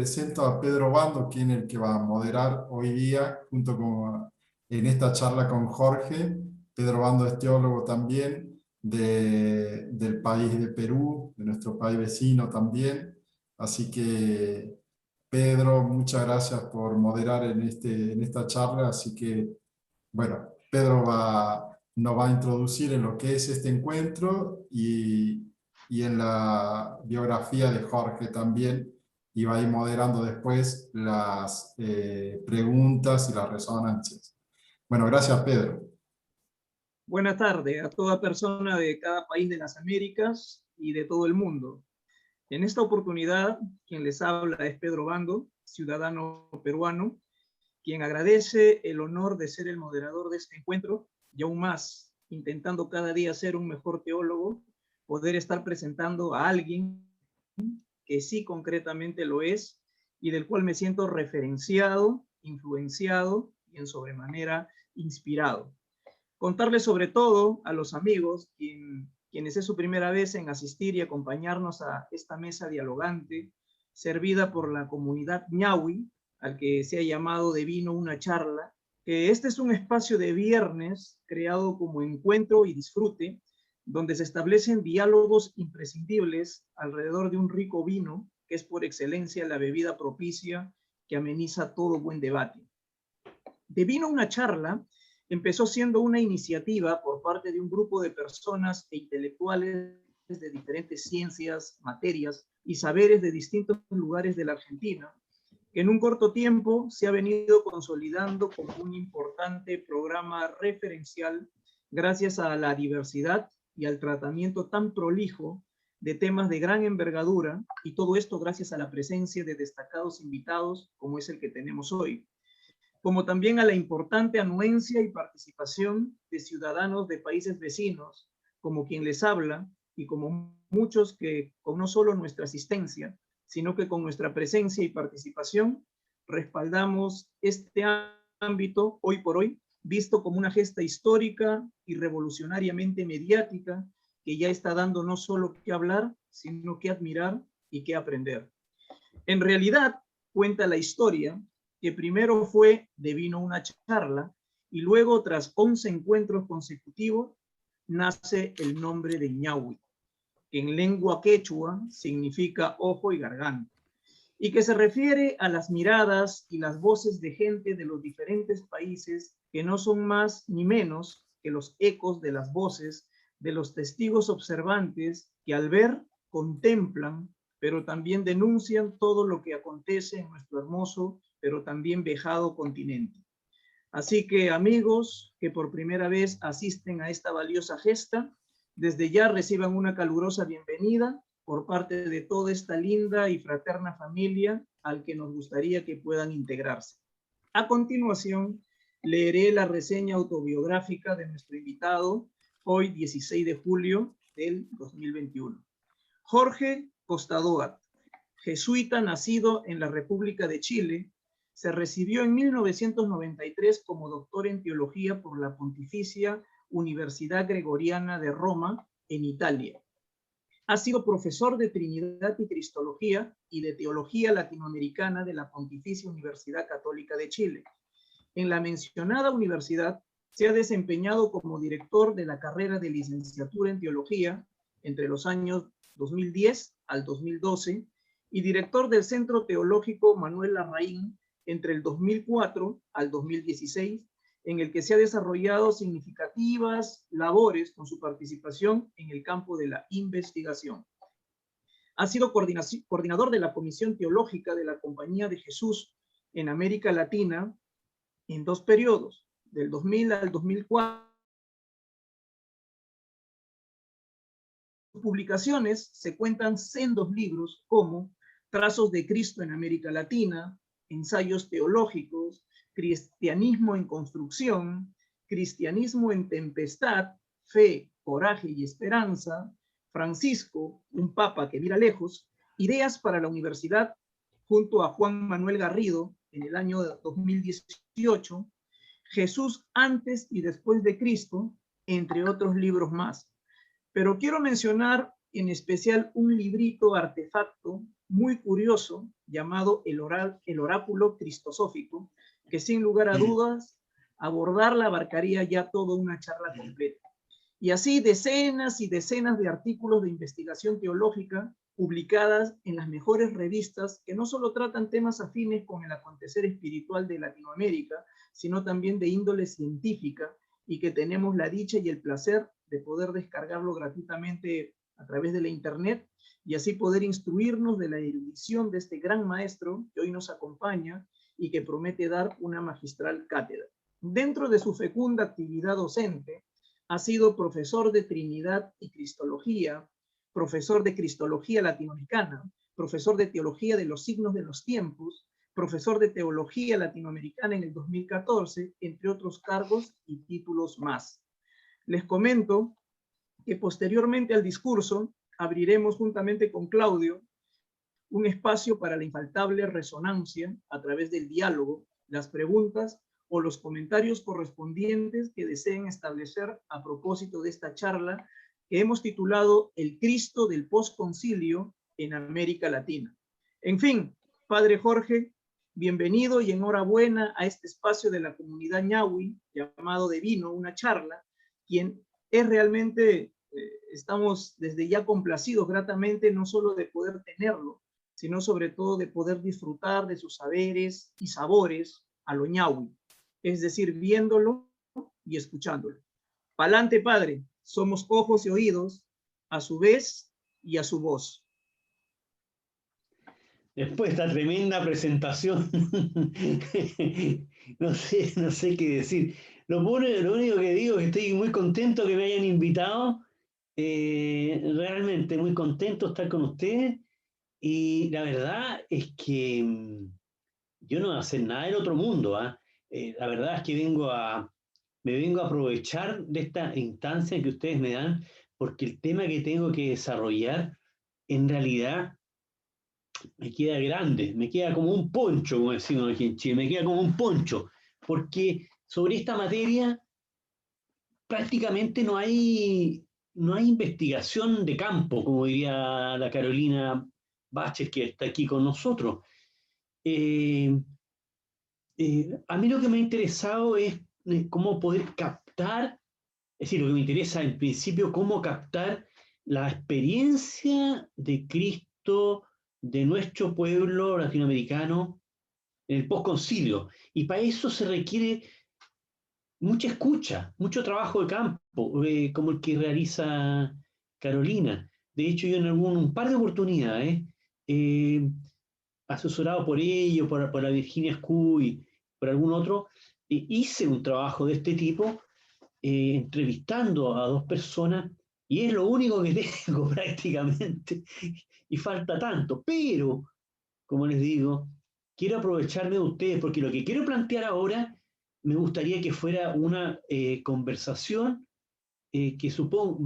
presento a Pedro Bando, quien es el que va a moderar hoy día, junto con, en esta charla con Jorge. Pedro Bando es teólogo también del país de Perú, de nuestro país vecino también. Así que, Pedro, muchas gracias por moderar en esta charla. Así que, bueno, Pedro nos va a introducir en lo que es este encuentro y en la biografía de Jorge también, y va a ir moderando después las preguntas y las resonancias. Bueno, gracias, Pedro. Buenas tardes a toda persona de cada país de las Américas y de todo el mundo. En esta oportunidad, quien les habla es Pedro Bando, ciudadano peruano, quien agradece el honor de ser el moderador de este encuentro y aún más, intentando cada día ser un mejor teólogo, poder estar presentando a alguien que sí concretamente lo es y del cual me siento referenciado, influenciado y en sobremanera inspirado. Contarles sobre todo a los amigos, quienes es su primera vez en asistir y acompañarnos a esta mesa dialogante, servida por la comunidad ñahui, al que se ha llamado de vino una charla, que este es un espacio de viernes creado como encuentro y disfrute, donde se establecen diálogos imprescindibles alrededor de un rico vino, que es por excelencia la bebida propicia que ameniza todo buen debate. De vino una charla empezó siendo una iniciativa por parte de un grupo de personas e intelectuales de diferentes ciencias, materias y saberes de distintos lugares de la Argentina, que en un corto tiempo se ha venido consolidando como un importante programa referencial gracias a la diversidad y al tratamiento tan prolijo de temas de gran envergadura, y todo esto gracias a la presencia de destacados invitados como es el que tenemos hoy, como también a la importante anuencia y participación de ciudadanos de países vecinos, como quien les habla, y como muchos que con no solo nuestra asistencia, sino que con nuestra presencia y participación, respaldamos este ámbito hoy por hoy, visto como una gesta histórica y revolucionariamente mediática, que ya está dando no solo que hablar, sino que admirar y que aprender. En realidad, cuenta la historia que primero fue de vino una charla y luego, tras 11 encuentros consecutivos, nace el nombre de ñahui, que en lengua quechua significa ojo y garganta, y que se refiere a las miradas y las voces de gente de los diferentes países que no son más ni menos que los ecos de las voces de los testigos observantes que al ver contemplan, pero también denuncian todo lo que acontece en nuestro hermoso, pero también vejado continente. Así que, amigos que por primera vez asisten a esta valiosa gesta, desde ya reciban una calurosa bienvenida por parte de toda esta linda y fraterna familia al que nos gustaría que puedan integrarse. A continuación, leeré la reseña autobiográfica de nuestro invitado, hoy 16 de julio del 2021. Jorge Costadoat, jesuita nacido en la República de Chile, se recibió en 1993 como doctor en teología por la Pontificia Universidad Gregoriana de Roma, en Italia. Ha sido profesor de Trinidad y Cristología y de Teología Latinoamericana de la Pontificia Universidad Católica de Chile. En la mencionada universidad se ha desempeñado como director de la carrera de licenciatura en Teología entre los años 2010 al 2012 y director del Centro Teológico Manuel Larraín entre el 2004 al 2016, en el que se ha desarrollado significativas labores con su participación en el campo de la investigación. Ha sido coordinador de la Comisión Teológica de la Compañía de Jesús en América Latina en 2 periodos, del 2000 al 2004. Sus publicaciones se cuentan sendos libros como Trazos de Cristo en América Latina, Ensayos Teológicos, Cristianismo en Construcción, Cristianismo en Tempestad, Fe, Coraje y Esperanza, Francisco, un Papa que mira lejos, Ideas para la Universidad, junto a Juan Manuel Garrido en el año 2018, Jesús antes y después de Cristo, entre otros libros más. Pero quiero mencionar en especial un librito artefacto muy curioso llamado el Oráculo Cristosófico, que sin lugar a dudas abordarla abarcaría ya toda una charla completa. Y así decenas y decenas de artículos de investigación teológica publicadas en las mejores revistas que no solo tratan temas afines con el acontecer espiritual de Latinoamérica, sino también de índole científica, y que tenemos la dicha y el placer de poder descargarlo gratuitamente a través de la internet y así poder instruirnos de la erudición de este gran maestro que hoy nos acompaña y que promete dar una magistral cátedra. Dentro de su fecunda actividad docente, ha sido profesor de Trinidad y Cristología, profesor de Cristología Latinoamericana, profesor de Teología de los Signos de los Tiempos, profesor de Teología Latinoamericana en el 2014, entre otros cargos y títulos más. Les comento que posteriormente al discurso abriremos juntamente con Claudio un espacio para la infaltable resonancia a través del diálogo, las preguntas o los comentarios correspondientes que deseen establecer a propósito de esta charla que hemos titulado El Cristo del Postconcilio en América Latina. En fin, Padre Jorge, bienvenido y enhorabuena a este espacio de la comunidad ñahui llamado de vino, una charla, quien es realmente, estamos desde ya complacidos gratamente no solo de poder tenerlo, sino sobre todo de poder disfrutar de sus saberes y sabores a lo ñahui, es decir, viéndolo y escuchándolo. Pa'lante, Padre, somos ojos y oídos, a su vez y a su voz. Después de esta tremenda presentación, no sé qué decir. Lo único que digo es que estoy muy contento que me hayan invitado, realmente muy contento de estar con ustedes, y la verdad es que yo no voy a hacer nada del otro mundo, ¿ah? La verdad es que me vengo a aprovechar de esta instancia que ustedes me dan, porque el tema que tengo que desarrollar en realidad me queda grande, me queda como un poncho, como decimos aquí en Chile, me queda como un poncho, porque sobre esta materia prácticamente no hay investigación de campo, como diría la Carolina Baches, que está aquí con nosotros. A mí lo que me ha interesado es cómo poder captar, es decir, lo que me interesa en principio, cómo captar la experiencia de Cristo, de nuestro pueblo latinoamericano, en el postconcilio. Y para eso se requiere mucha escucha, mucho trabajo de campo, como el que realiza Carolina. De hecho, yo en un par de oportunidades, asesorado por ellos, por la Virginia School, por algún otro, hice un trabajo de este tipo, entrevistando a dos personas, y es lo único que tengo prácticamente, y falta tanto, pero, como les digo, quiero aprovecharme de ustedes, porque lo que quiero plantear ahora, me gustaría que fuera una conversación que supongo,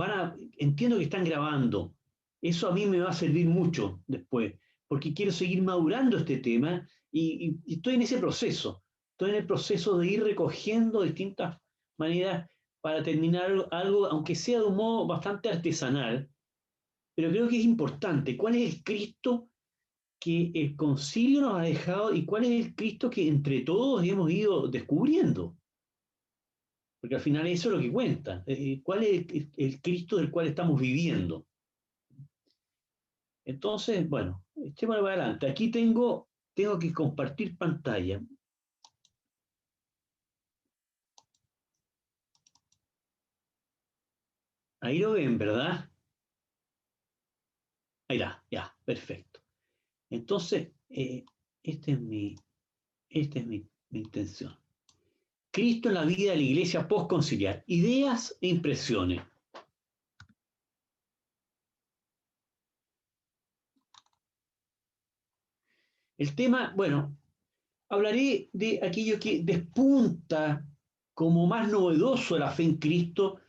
entiendo que están grabando, eso a mí me va a servir mucho después, porque quiero seguir madurando este tema y estoy en ese proceso, estoy en el proceso de ir recogiendo distintas maneras para terminar algo, aunque sea de un modo bastante artesanal, pero creo que es importante. ¿Cuál es el Cristo que el concilio nos ha dejado y cuál es el Cristo que entre todos hemos ido descubriendo? Porque al final eso es lo que cuenta. ¿Cuál es el Cristo del cual estamos viviendo? Entonces, bueno, echémosle para adelante. Aquí tengo que compartir pantalla. Ahí lo ven, ¿verdad? Ahí está, ya, perfecto. Entonces, esta es mi intención. Cristo en la vida de la iglesia postconciliar. Ideas e impresiones. El tema, bueno, hablaré de aquello que despunta como más novedoso de la fe en Cristo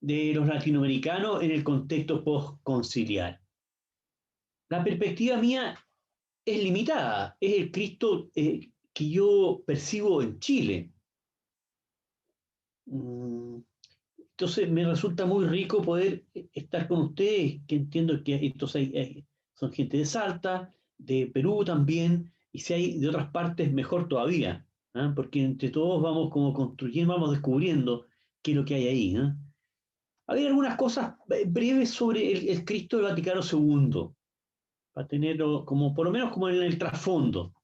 de los latinoamericanos en el contexto postconciliar. La perspectiva mía es limitada, es el Cristo que yo percibo en Chile. Entonces me resulta muy rico poder estar con ustedes, que entiendo que estos son gente de Salta, de Perú también, y si hay de otras partes, mejor todavía, ¿ah? Porque entre todos vamos como construyendo, vamos descubriendo qué es lo que hay ahí, ¿ah? Hay algunas cosas breves sobre el Cristo del Vaticano II, para tenerlo como, por lo menos como en el trasfondo.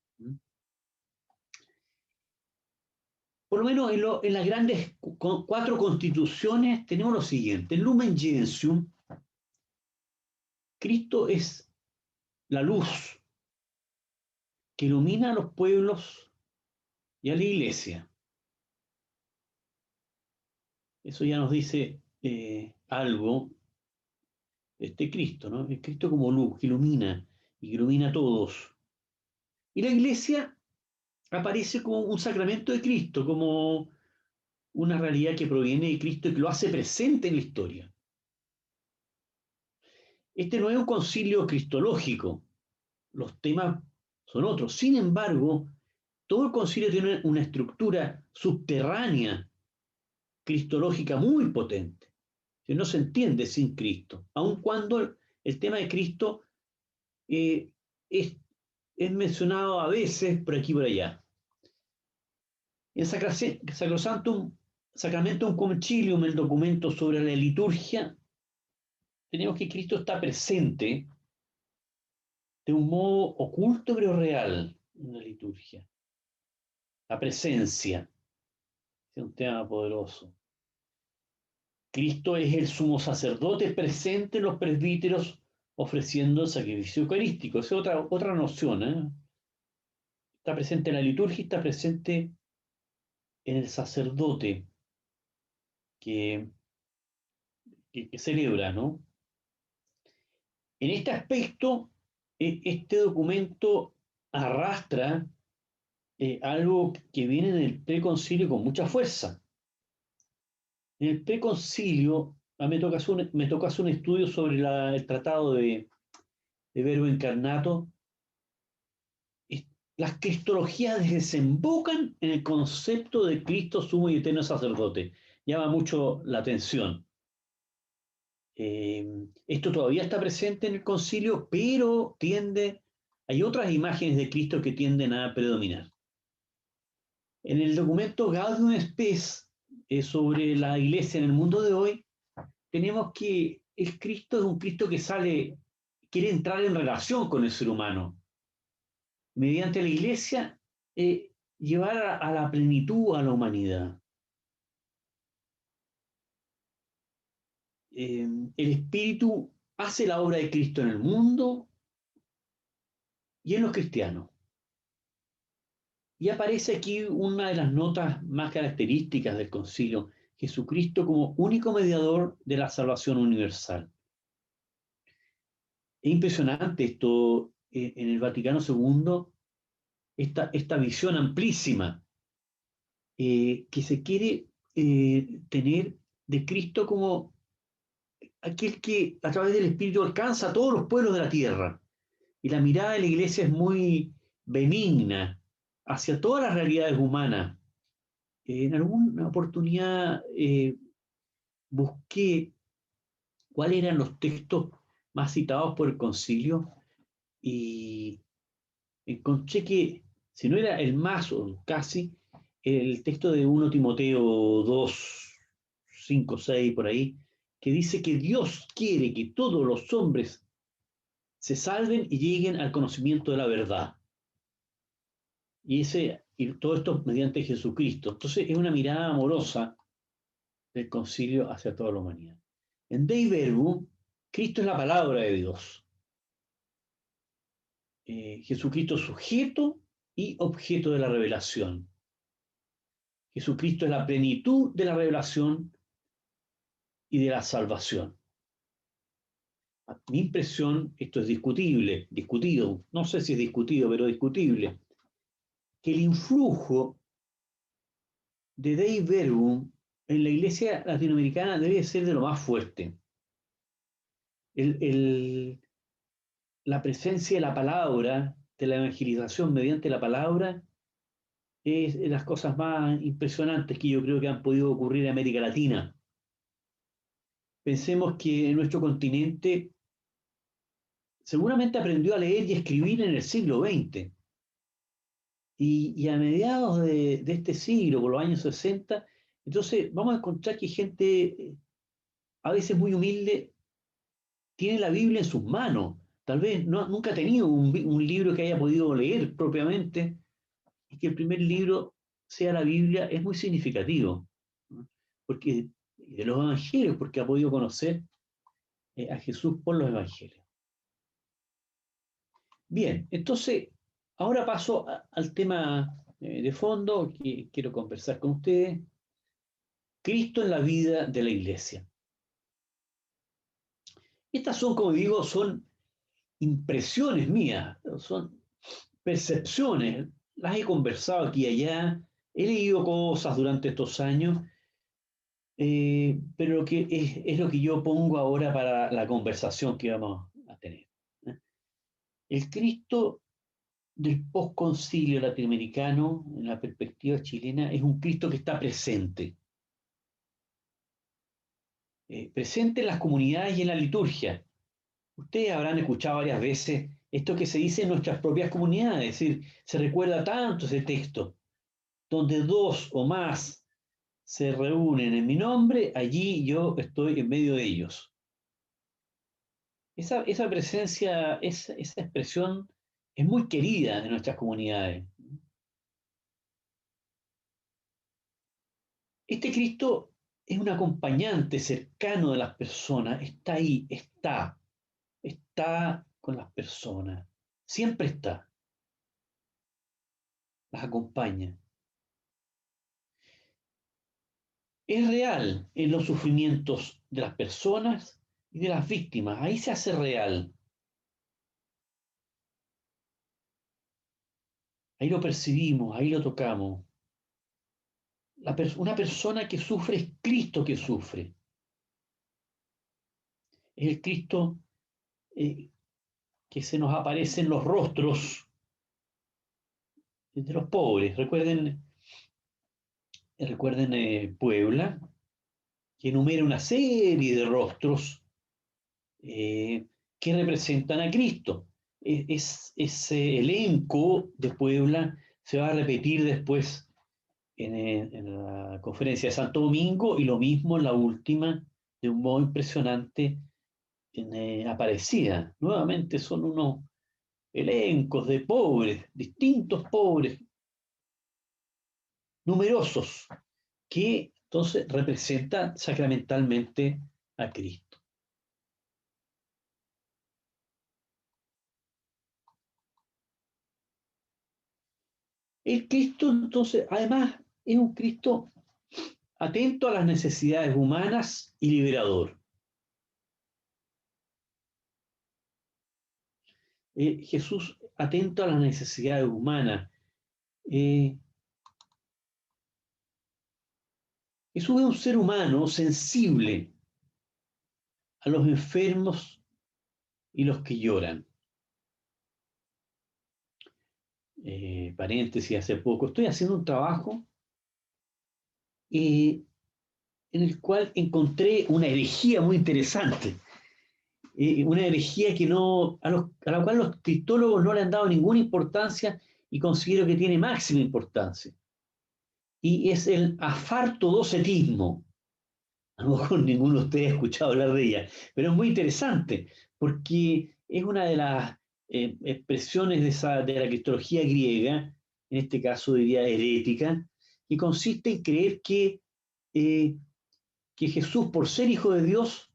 Por lo menos en las grandes cuatro constituciones tenemos lo siguiente. En Lumen Gentium, Cristo es la luz que ilumina a los pueblos y a la iglesia. Eso ya nos dice algo de este Cristo, ¿no? El Cristo como luz que ilumina y que ilumina a todos. Y la iglesia aparece como un sacramento de Cristo, como una realidad que proviene de Cristo y que lo hace presente en la historia. Este no es un concilio cristológico, los temas son otros. Sin embargo, todo el concilio tiene una estructura subterránea, cristológica muy potente, que no se entiende sin Cristo, aun cuando el tema de Cristo eh, es, es mencionado a veces por aquí y por allá. En Sacramentum Concilium, el documento sobre la liturgia, tenemos que Cristo está presente de un modo oculto pero real en la liturgia. La presencia es un tema poderoso. Cristo es el sumo sacerdote presente en los presbíteros ofreciendo el sacrificio eucarístico. Esa es otra noción, ¿eh? Está presente en la liturgia y está presente en el sacerdote que, que celebra, ¿no? En este aspecto, este documento arrastra algo que viene en el preconcilio con mucha fuerza. En el preconcilio, me toca hacer un estudio sobre el tratado de Verbo Encarnato. Las cristologías desembocan en el concepto de Cristo sumo y eterno sacerdote. Llama mucho la atención. Esto todavía está presente en el concilio, pero hay otras imágenes de Cristo que tienden a predominar. En el documento Gaudium et Spes sobre la iglesia en el mundo de hoy, tenemos que el Cristo es un Cristo que quiere entrar en relación con el ser humano. Mediante la iglesia, llevar a la plenitud a la humanidad. El Espíritu hace la obra de Cristo en el mundo y en los cristianos. Y aparece aquí una de las notas más características del concilio, Jesucristo como único mediador de la salvación universal. Es impresionante esto en el Vaticano II, esta visión amplísima que se quiere tener de Cristo como aquel que a través del Espíritu alcanza a todos los pueblos de la tierra. Y la mirada de la iglesia es muy benigna hacia todas las realidades humanas. En alguna oportunidad busqué cuáles eran los textos más citados por el concilio y encontré que, si no era el más o casi, el texto de 1 Timoteo 2, 5, 6, por ahí, que dice que Dios quiere que todos los hombres se salven y lleguen al conocimiento de la verdad. Y todo esto mediante Jesucristo. Entonces es una mirada amorosa del concilio hacia toda la humanidad. En Dei Verbum, Cristo es la palabra de Dios. Jesucristo es sujeto y objeto de la revelación. Jesucristo es la plenitud de la revelación y de la salvación. A mi impresión, esto es discutido, no sé si es discutido, pero discutible, que el influjo de Dei Verbum en la iglesia latinoamericana debe ser de lo más fuerte. La presencia de la palabra, de la evangelización mediante la palabra, es de las cosas más impresionantes que yo creo que han podido ocurrir en América Latina. Pensemos que nuestro continente seguramente aprendió a leer y escribir en el siglo XX. Y a mediados de este siglo, por los años 60, entonces vamos a encontrar que gente a veces muy humilde tiene la Biblia en sus manos. Tal vez nunca ha tenido un libro que haya podido leer propiamente, y que el primer libro sea la Biblia es muy significativo, ¿no? Porque de los evangelios, porque ha podido conocer a Jesús por los evangelios. Bien, entonces, ahora paso al tema de fondo que quiero conversar con ustedes. Cristo en la vida de la iglesia. Estas son, como digo, son impresiones mías, son percepciones. Las he conversado aquí y allá, he leído cosas durante estos años, pero lo que es lo que yo pongo ahora para la conversación que vamos a tener, ¿eh? El Cristo del posconcilio latinoamericano, en la perspectiva chilena, es un Cristo que está presente. Presente en las comunidades y en la liturgia. Ustedes habrán escuchado varias veces esto que se dice en nuestras propias comunidades, es decir, se recuerda tanto ese texto, donde dos o más se reúnen en mi nombre, allí yo estoy en medio de ellos. Esa presencia, esa expresión es muy querida de nuestras comunidades. Este Cristo es un acompañante cercano de las personas, está ahí, está con las personas, siempre está, las acompaña. Es real en los sufrimientos de las personas y de las víctimas, ahí se hace real, ahí lo percibimos, ahí lo tocamos. Una persona que sufre es Cristo que sufre, es el Cristo que se nos aparece en los rostros de los pobres. Recuerden Puebla, que enumera una serie de rostros que representan a Cristo. Ese elenco de Puebla se va a repetir después en la conferencia de Santo Domingo y lo mismo en la última, de un modo impresionante, en Aparecida. Nuevamente son unos elencos de pobres, distintos pobres, numerosos, que entonces representan sacramentalmente a Cristo. El Cristo, entonces, además, es un Cristo atento a las necesidades humanas y liberador. Jesús atento a las necesidades humanas. Jesús es un ser humano sensible a los enfermos y los que lloran. Paréntesis, hace poco estoy haciendo un trabajo en el cual encontré una herejía muy interesante, una herejía a la cual los cristólogos no le han dado ninguna importancia y considero que tiene máxima importancia. Y es el afartodocetismo. A lo mejor ninguno de ustedes ha escuchado hablar de ella, pero es muy interesante porque es una de las expresiones de la cristología griega, en este caso diría herética, que consiste en creer que Jesús, por ser hijo de Dios,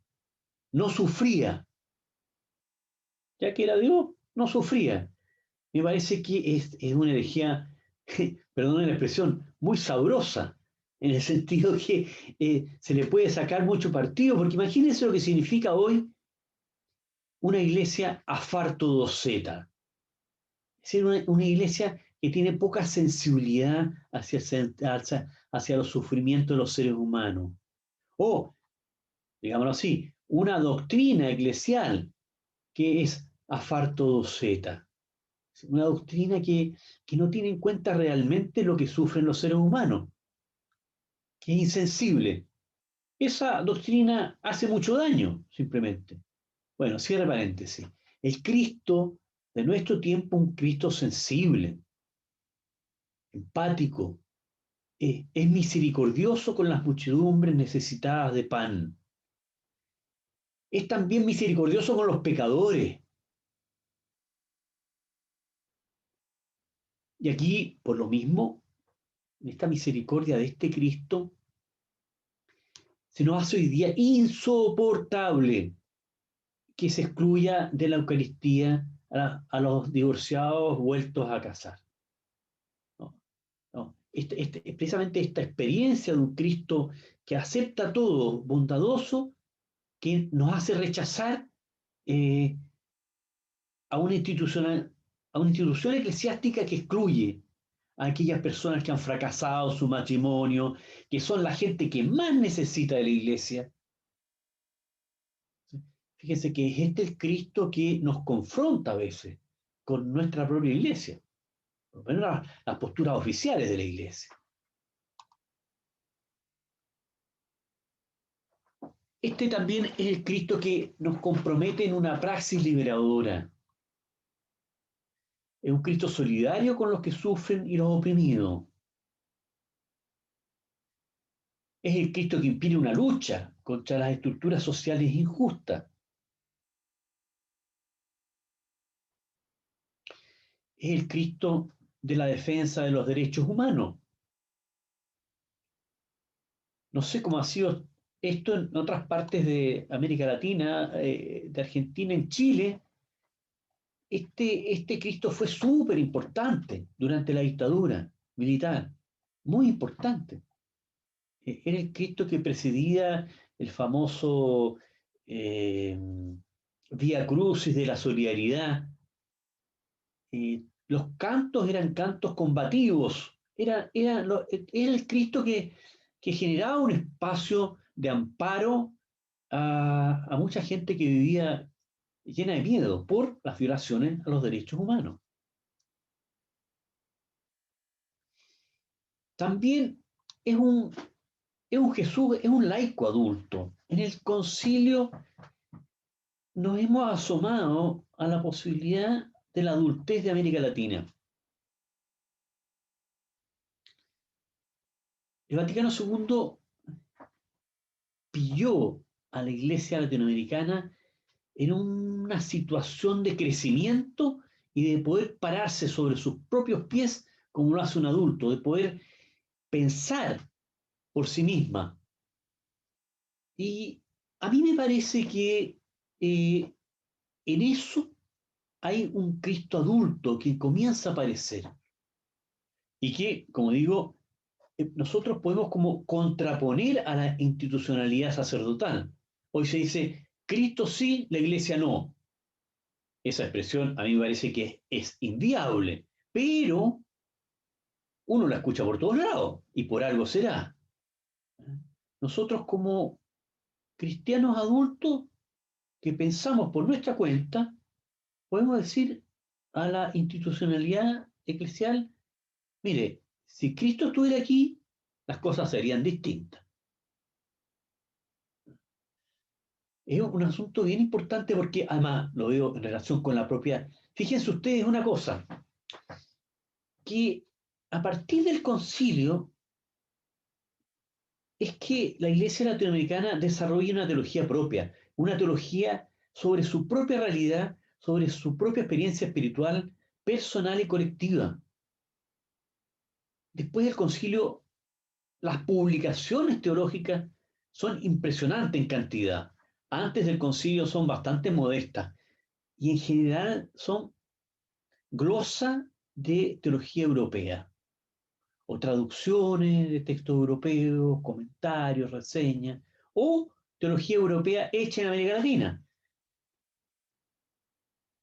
no sufría. Ya que era Dios, no sufría. Me parece que es una herejía, perdón la expresión, muy sabrosa, en el sentido que se le puede sacar mucho partido, porque imagínense lo que significa hoy una iglesia afartodoceta. Es decir, una iglesia que tiene poca sensibilidad hacia los sufrimientos de los seres humanos. O, digámoslo así, una doctrina eclesial que es afartodoceta. Una doctrina que no tiene en cuenta realmente lo que sufren los seres humanos, que es insensible. esa doctrina hace mucho daño, simplemente. Bueno, cierre paréntesis. El Cristo de nuestro tiempo, un Cristo sensible, empático, es misericordioso con las muchedumbres necesitadas de pan. Es también misericordioso con los pecadores. Y aquí, por lo mismo, en esta misericordia de este Cristo, se nos hace hoy día insoportable que se excluya de la Eucaristía a los divorciados vueltos a casar. ¿No? ¿No? Precisamente esta experiencia de un Cristo que acepta todo, bondadoso, que nos hace rechazar eh, a una institución eclesiástica que excluye a aquellas personas que han fracasado su matrimonio, que son la gente que más necesita de la iglesia. Fíjense que es este el Cristo que nos confronta a veces con nuestra propia iglesia, por lo menos las posturas oficiales de la iglesia. Este también es el Cristo que nos compromete en una praxis liberadora. Es un Cristo solidario con los que sufren y los oprimidos. Es el Cristo que impide una lucha contra las estructuras sociales injustas. Es el Cristo de la defensa de los derechos humanos. No sé cómo ha sido esto en otras partes de América Latina, de Argentina, en Chile. Este Cristo fue súper importante durante la dictadura militar, muy importante. Era el Cristo que presidía el famoso Vía Crucis de la Solidaridad. Los cantos eran cantos combativos, era el Cristo que generaba un espacio de amparo a mucha gente que vivía llena de miedo por las violaciones a los derechos humanos. También es un Jesús, es un laico adulto. En el concilio nos hemos asomado a la posibilidad de la adultez de América Latina. El Vaticano II pilló a la Iglesia latinoamericana en una situación de crecimiento y de poder pararse sobre sus propios pies como lo hace un adulto, de poder pensar por sí misma. Y a mí me parece que en eso hay un Cristo adulto que comienza a aparecer y que, como digo, nosotros podemos como contraponer a la institucionalidad sacerdotal. Hoy se dice, Cristo sí, la iglesia no. Esa expresión a mí me parece que es inviable, pero uno la escucha por todos lados y por algo será. Nosotros como cristianos adultos que pensamos por nuestra cuenta, podemos decir a la institucionalidad eclesial, mire, si Cristo estuviera aquí, las cosas serían distintas. Es un asunto bien importante porque además lo veo en relación con la propia... Fíjense ustedes una cosa, que a partir del concilio es que la Iglesia latinoamericana desarrolla una teología propia, una teología sobre su propia realidad, sobre su propia experiencia espiritual, personal y colectiva. Después del concilio, las publicaciones teológicas son impresionantes en cantidad. Antes del concilio son bastante modestas y en general son glosa de teología europea o traducciones de textos europeos, comentarios, reseñas o teología europea hecha en América Latina.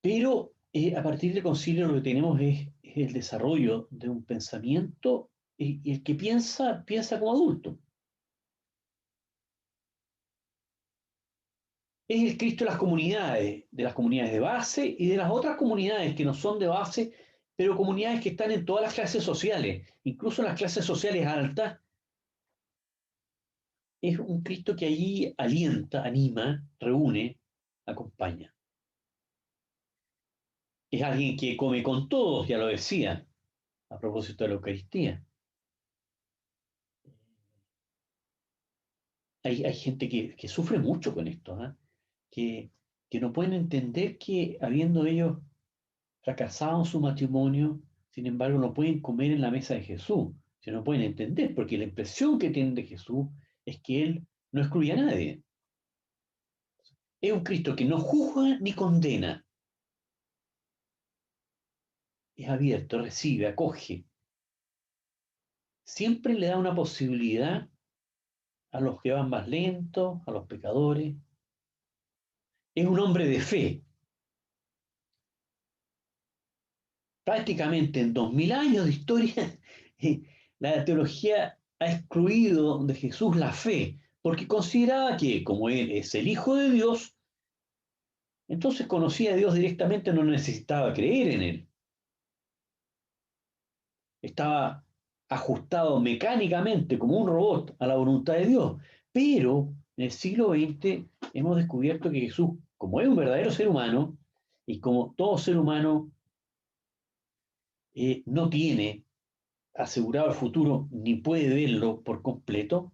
Pero a partir del concilio lo que tenemos es el desarrollo de un pensamiento y el que piensa como adulto. Es el Cristo de las comunidades de base y de las otras comunidades que no son de base, pero comunidades que están en todas las clases sociales, incluso en las clases sociales altas, es un Cristo que allí alienta, anima, reúne, acompaña. Es alguien que come con todos, ya lo decía, a propósito de la Eucaristía. Hay gente que sufre mucho con esto, ¿eh? Que no pueden entender que habiendo ellos fracasado en su matrimonio, sin embargo no pueden comer en la mesa de Jesús. Se no pueden entender, porque la impresión que tienen de Jesús es que Él no excluye a nadie. Es un Cristo que no juzga ni condena. Es abierto, recibe, acoge. Siempre le da una posibilidad a los que van más lentos, a los pecadores. Es un hombre de fe. Prácticamente en 2000 años de historia, la teología ha excluido de Jesús la fe, porque consideraba que, como Él es el Hijo de Dios, entonces conocía a Dios directamente, no necesitaba creer en Él. Estaba ajustado mecánicamente, como un robot, a la voluntad de Dios. Pero en el siglo XX hemos descubierto que Jesús, como es un verdadero ser humano, y como todo ser humano no tiene asegurado el futuro ni puede verlo por completo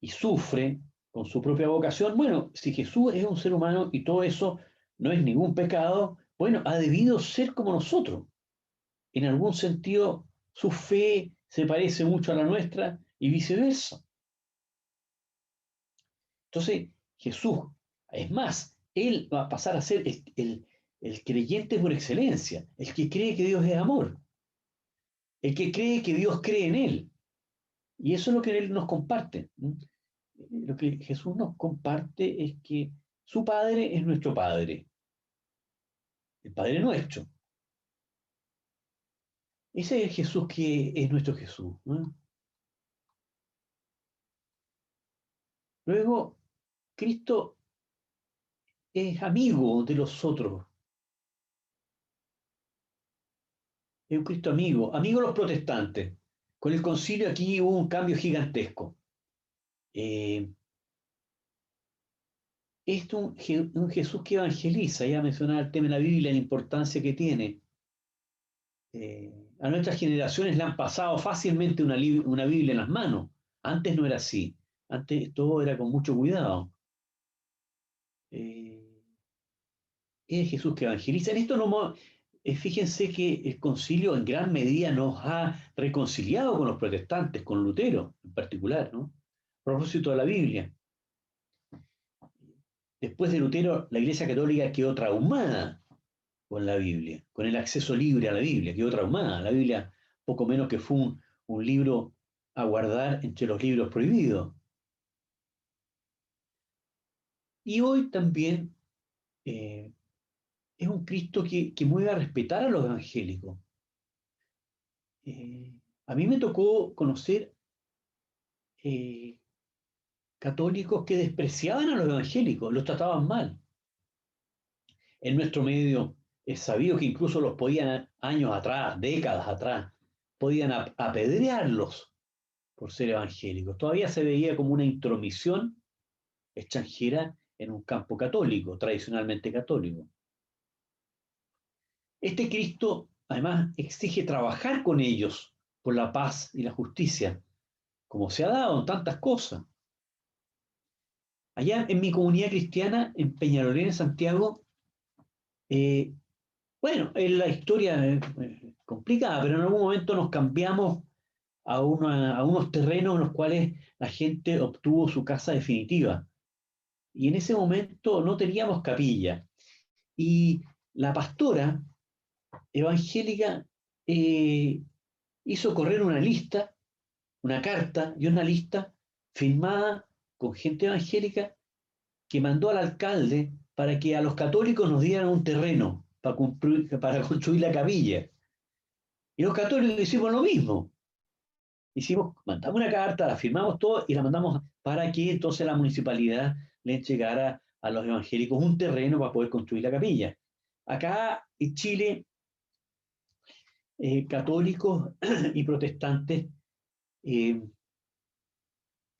y sufre con su propia vocación, bueno, si Jesús es un ser humano y todo eso no es ningún pecado, bueno, ha debido ser como nosotros. En algún sentido, su fe se parece mucho a la nuestra y viceversa. Entonces, Jesús, es más, él va a pasar a ser el creyente por excelencia, el que cree que Dios es amor, el que cree que Dios cree en él. Y eso es lo que Él nos comparte. Lo que Jesús nos comparte es que su Padre es nuestro Padre, el Padre nuestro. Ese es el Jesús que es nuestro Jesús, ¿no? Luego, Cristo es amigo de los otros. Es un Cristo amigo, amigo de los protestantes. Con el concilio aquí hubo un cambio gigantesco. Eh, es un Jesús que evangeliza, ya mencionaba el tema de la Biblia, la importancia que tiene. A nuestras generaciones le han pasado fácilmente una Biblia en las manos. Antes no era así. Antes todo era con mucho cuidado. Es Jesús que evangeliza. En esto fíjense que el concilio en gran medida nos ha reconciliado con los protestantes, con Lutero en particular, ¿no? A propósito de la Biblia. Después de Lutero, la Iglesia Católica quedó traumada con la Biblia, con el acceso libre a la Biblia, quedó traumada. La Biblia, poco menos que fue un libro a guardar entre los libros prohibidos. Y hoy también es un Cristo que mueve a respetar a los evangélicos. A mí me tocó conocer católicos que despreciaban a los evangélicos, los trataban mal. En nuestro medio es sabido que incluso los podían, años atrás, décadas atrás, podían apedrearlos por ser evangélicos. Todavía se veía como una intromisión extranjera en un campo católico, tradicionalmente católico. Este Cristo, además, exige trabajar con ellos por la paz y la justicia, como se ha dado en tantas cosas. Allá en mi comunidad cristiana, en Peñalolén, en Santiago, bueno, es la historia complicada, pero en algún momento nos cambiamos a unos terrenos en los cuales la gente obtuvo su casa definitiva. Y en ese momento no teníamos capilla. Y la pastora evangélica hizo correr una lista, una carta y una lista firmada con gente evangélica que mandó al alcalde para que a los católicos nos dieran un terreno para construir la capilla. Y los católicos hicimos lo mismo. Mandamos una carta, la firmamos todo y la mandamos para que entonces la municipalidad le entregara a los evangélicos un terreno para poder construir la capilla. Acá en Chile, católicos y protestantes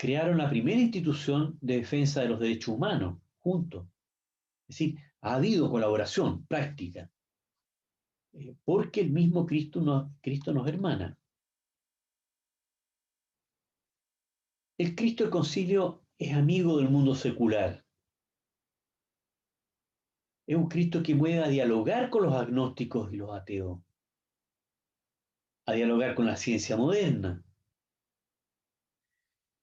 crearon la primera institución de defensa de los derechos humanos, juntos. Es decir, ha habido colaboración práctica, porque el mismo Cristo nos hermana. El Cristo del Concilio es amigo del mundo secular. Es un Cristo que mueve a dialogar con los agnósticos y los ateos, a dialogar con la ciencia moderna.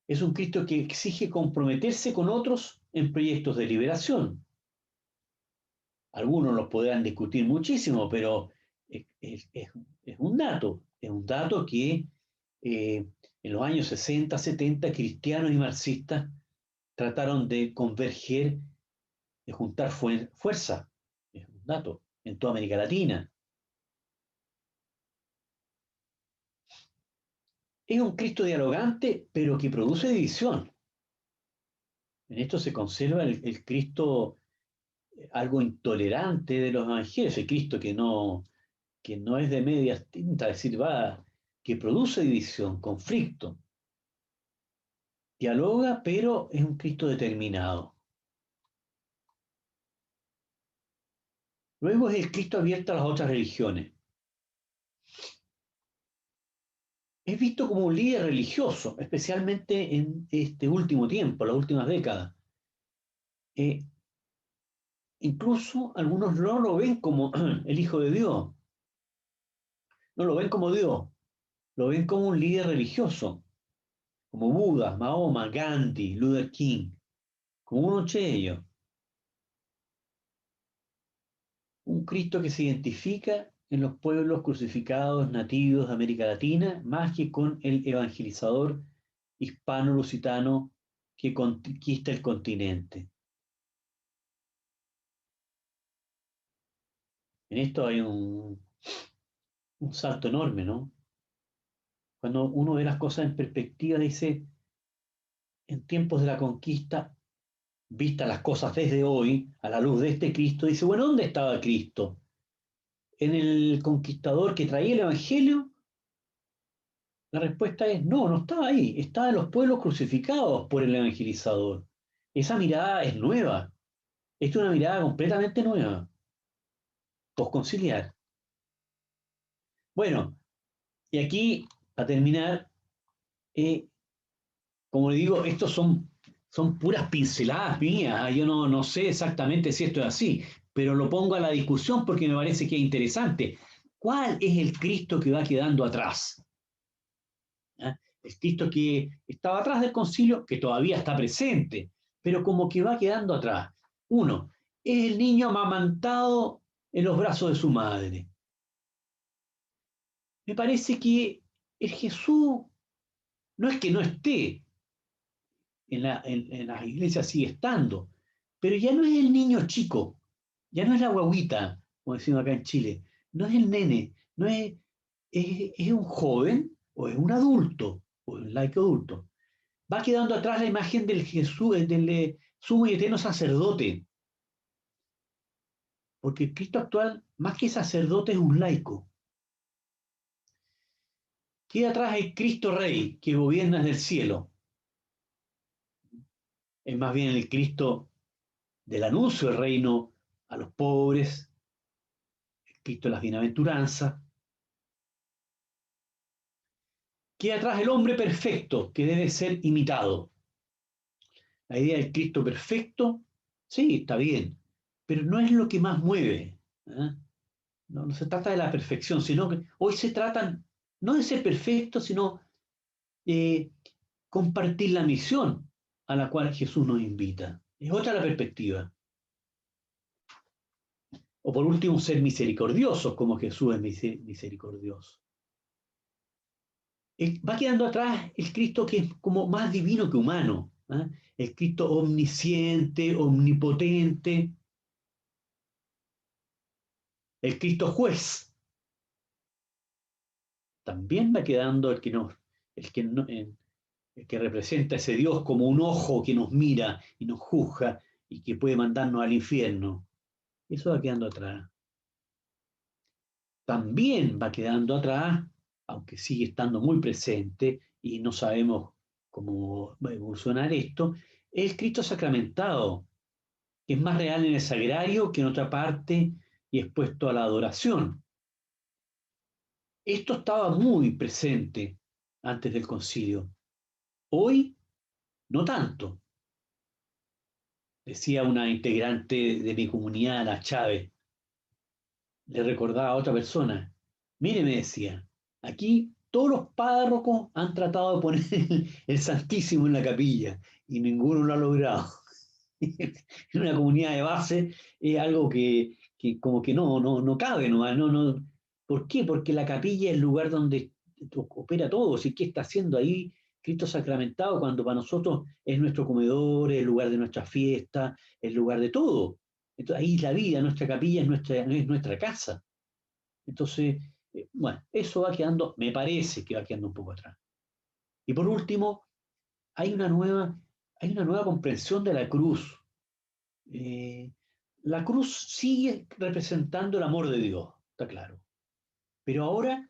Es un Cristo que exige comprometerse con otros en proyectos de liberación. Algunos los podrán discutir muchísimo, pero es un dato que en los años 60, 70, cristianos y marxistas trataron de converger, de juntar fuerza, es un dato, en toda América Latina. Es un Cristo dialogante, pero que produce división. En esto se conserva el Cristo algo intolerante de los evangelios, el Cristo que no es de medias tintas, es decir, que produce división, conflicto. Dialoga, pero es un Cristo determinado. Luego es el Cristo abierto a las otras religiones. Es visto como un líder religioso, especialmente en este último tiempo, las últimas décadas. Incluso algunos no lo ven como el Hijo de Dios, no lo ven como Dios, lo ven como un líder religioso, como Buda, Mahoma, Gandhi, Luther King, como uno de ellos. Un Cristo que se identifica en los pueblos crucificados nativos de América Latina, más que con el evangelizador hispano-lusitano que conquista el continente. En esto hay un salto enorme, ¿no? Cuando uno ve las cosas en perspectiva, dice, en tiempos de la conquista, vistas las cosas desde hoy, a la luz de este Cristo, dice, bueno, ¿dónde estaba Cristo? ¿En el conquistador que traía el Evangelio? La respuesta es, no estaba ahí, estaba en los pueblos crucificados por el evangelizador. Esa mirada es nueva, es una mirada completamente nueva, posconciliar. Bueno, y aquí, a terminar, como le digo, estos son puras pinceladas mías, yo no sé exactamente si esto es así, pero lo pongo a la discusión porque me parece que es interesante. ¿Cuál es el Cristo que va quedando atrás? ¿Ah? El Cristo que estaba atrás del concilio, que todavía está presente, pero como que va quedando atrás. Uno, es el niño amamantado en los brazos de su madre. Me parece que el Jesús no es que no esté, en las iglesias sigue estando, pero ya no es el niño chico, ya no es la guaguita, como decimos acá en Chile, no es el nene, no es un joven o es un adulto, o un laico adulto. Va quedando atrás la imagen del Jesús, del sumo y eterno sacerdote, porque el Cristo actual, más que sacerdote, es un laico. Queda atrás el Cristo Rey, que gobierna desde el cielo. Es más bien el Cristo del anuncio del reino a los pobres, el Cristo de las bienaventuranzas. Queda atrás el hombre perfecto, que debe ser imitado. La idea del Cristo perfecto, sí, está bien, pero no es lo que más mueve. ¿Eh? No se trata de la perfección, sino que hoy se trata no de ser perfecto, sino de compartir la misión a la cual Jesús nos invita. Es otra la perspectiva. O por último, ser misericordiosos, como Jesús es misericordioso. Va quedando atrás el Cristo que es como más divino que humano, ¿eh? El Cristo omnisciente, omnipotente, el Cristo juez. También va quedando el que representa a ese Dios como un ojo que nos mira y nos juzga y que puede mandarnos al infierno. Eso va quedando atrás. También va quedando atrás, aunque sigue estando muy presente y no sabemos cómo va a evolucionar esto, es el Cristo sacramentado, que es más real en el sagrario que en otra parte y expuesto a la adoración. Esto estaba muy presente antes del concilio. Hoy, no tanto. Decía una integrante de mi comunidad, la Chávez, le recordaba a otra persona. Mire, me decía, aquí todos los párrocos han tratado de poner el Santísimo en la capilla y ninguno lo ha logrado. En una comunidad de base es algo que como que no cabe nomás. No. ¿Por qué? Porque la capilla es el lugar donde opera todo. ¿Sí? ¿Qué está haciendo ahí Cristo sacramentado cuando para nosotros es nuestro comedor, es el lugar de nuestra fiesta, es el lugar de todo? Entonces, ahí es la vida, nuestra capilla es nuestra casa. Entonces, bueno, eso va quedando, me parece que va quedando un poco atrás. Y por último, hay una nueva comprensión de la cruz. La cruz sigue representando el amor de Dios, está claro. Pero ahora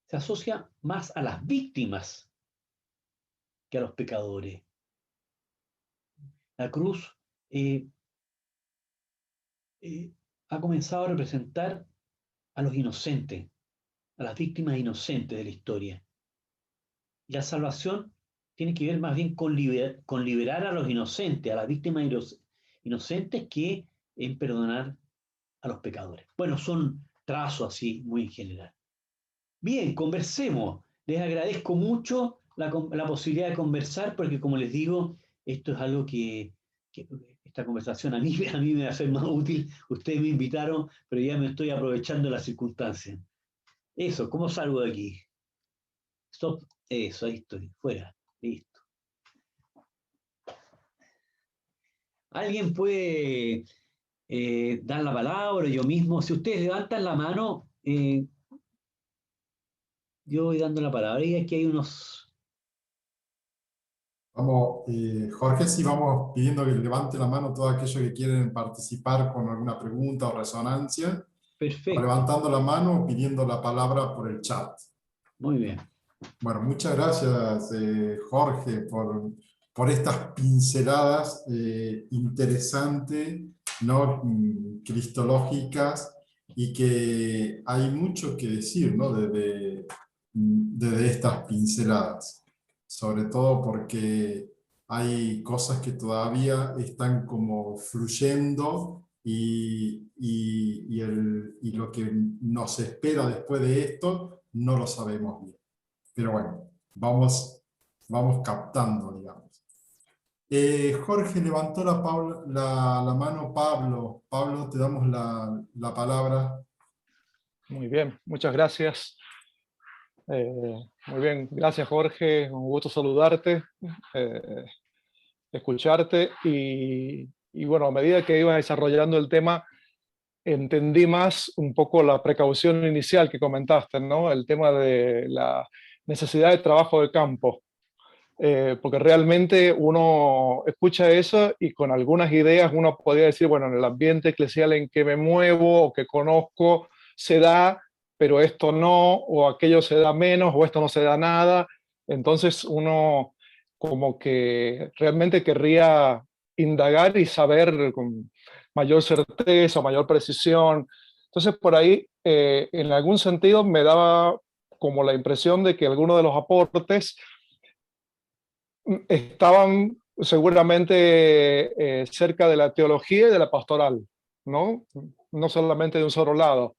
se asocia más a las víctimas que a los pecadores. La cruz eh, ha comenzado a representar a los inocentes, a las víctimas inocentes de la historia. Y la salvación tiene que ver más bien con liberar a los inocentes, a las víctimas inocentes, que en perdonar a los pecadores. Bueno, son trazos así muy en general. Bien, conversemos. Les agradezco mucho la posibilidad de conversar porque, como les digo, esto es algo que esta conversación a mí me va a ser más útil. Ustedes me invitaron, pero ya me estoy aprovechando de las circunstancias. Eso, ¿cómo salgo de aquí? Stop. Eso, ahí estoy, fuera. Listo. ¿Alguien puede dar la palabra? Yo mismo. Si ustedes levantan la mano, yo voy dando la palabra. Y aquí hay unos... Vamos, Jorge, sí, vamos pidiendo que levante la mano todos aquellos que quieren participar con alguna pregunta o resonancia, o Perfecto. levantando la mano o pidiendo la palabra por el chat. Muy bien. Bueno, muchas gracias, Jorge, por estas pinceladas interesantes, ¿no? Cristológicas, y que hay mucho que decir, ¿no? Desde estas pinceladas, sobre todo porque hay cosas que todavía están como fluyendo y lo que nos espera después de esto no lo sabemos bien. Pero bueno, vamos captando, digamos. Jorge levantó la mano Pablo. Pablo, te damos la palabra. Muy bien, muchas gracias. Muy bien, gracias Jorge, un gusto saludarte, escucharte y bueno, a medida que iba desarrollando el tema, entendí más un poco la precaución inicial que comentaste, ¿no? El tema de la necesidad de trabajo de campo, porque realmente uno escucha eso y con algunas ideas uno podría decir, bueno, en el ambiente eclesial en que me muevo o que conozco se da, pero esto no, o aquello se da menos, o esto no se da nada. Entonces uno como que realmente querría indagar y saber con mayor certeza, mayor precisión. Entonces por ahí, en algún sentido, me daba como la impresión de que algunos de los aportes estaban seguramente cerca de la teología y de la pastoral, ¿no? No solamente de un solo lado.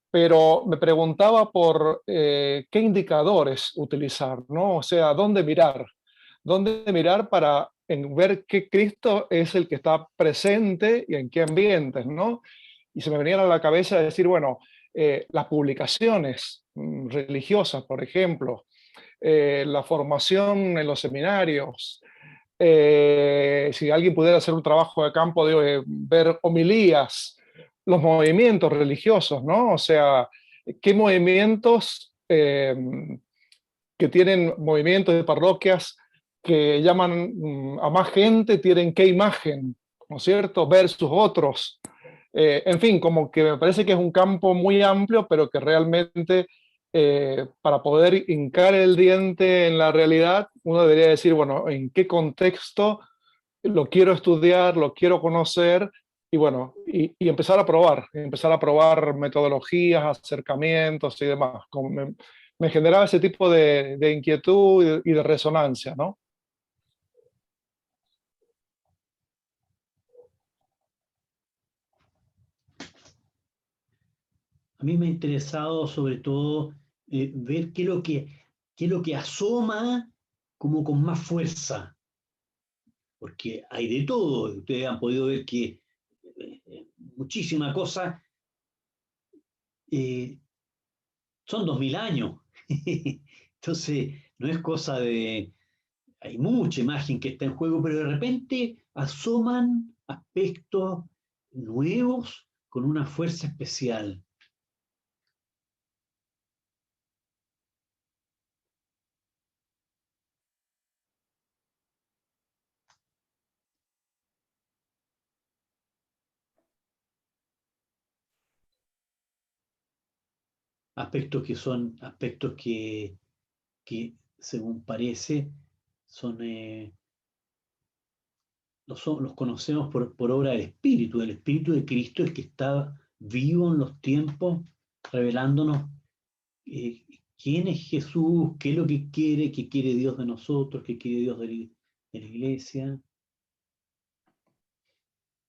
Pero me preguntaba por qué indicadores utilizar, ¿no? O sea, ¿dónde mirar? ¿Dónde mirar para ver qué Cristo es el que está presente y en qué ambientes, ¿no? Y se me venía a la cabeza decir, bueno, las publicaciones religiosas, por ejemplo, la formación en los seminarios, si alguien pudiera hacer un trabajo de campo de ver homilías, los movimientos religiosos, ¿no? O sea, qué movimientos que tienen movimientos de parroquias que llaman a más gente, tienen qué imagen, ¿no es cierto? Versus otros. En fin, como que me parece que es un campo muy amplio, pero que realmente para poder hincar el diente en la realidad uno debería decir, bueno, ¿en qué contexto lo quiero estudiar, lo quiero conocer? Y bueno, y empezar a probar metodologías, acercamientos y demás. Me generaba ese tipo de inquietud y de resonancia, ¿no? A mí me ha interesado sobre todo ver qué es lo que asoma como con más fuerza, porque hay de todo. Ustedes han podido ver que muchísima cosa eh, son 2000 años. Entonces, no es cosa de... Hay mucha imagen que está en juego, pero de repente asoman aspectos nuevos con una fuerza especial. Aspectos que son aspectos que según parece, son, los conocemos por obra del Espíritu de Cristo, el que está vivo en los tiempos, revelándonos eh, quién es Jesús, qué es lo que quiere, qué quiere Dios de nosotros, qué quiere Dios de la iglesia.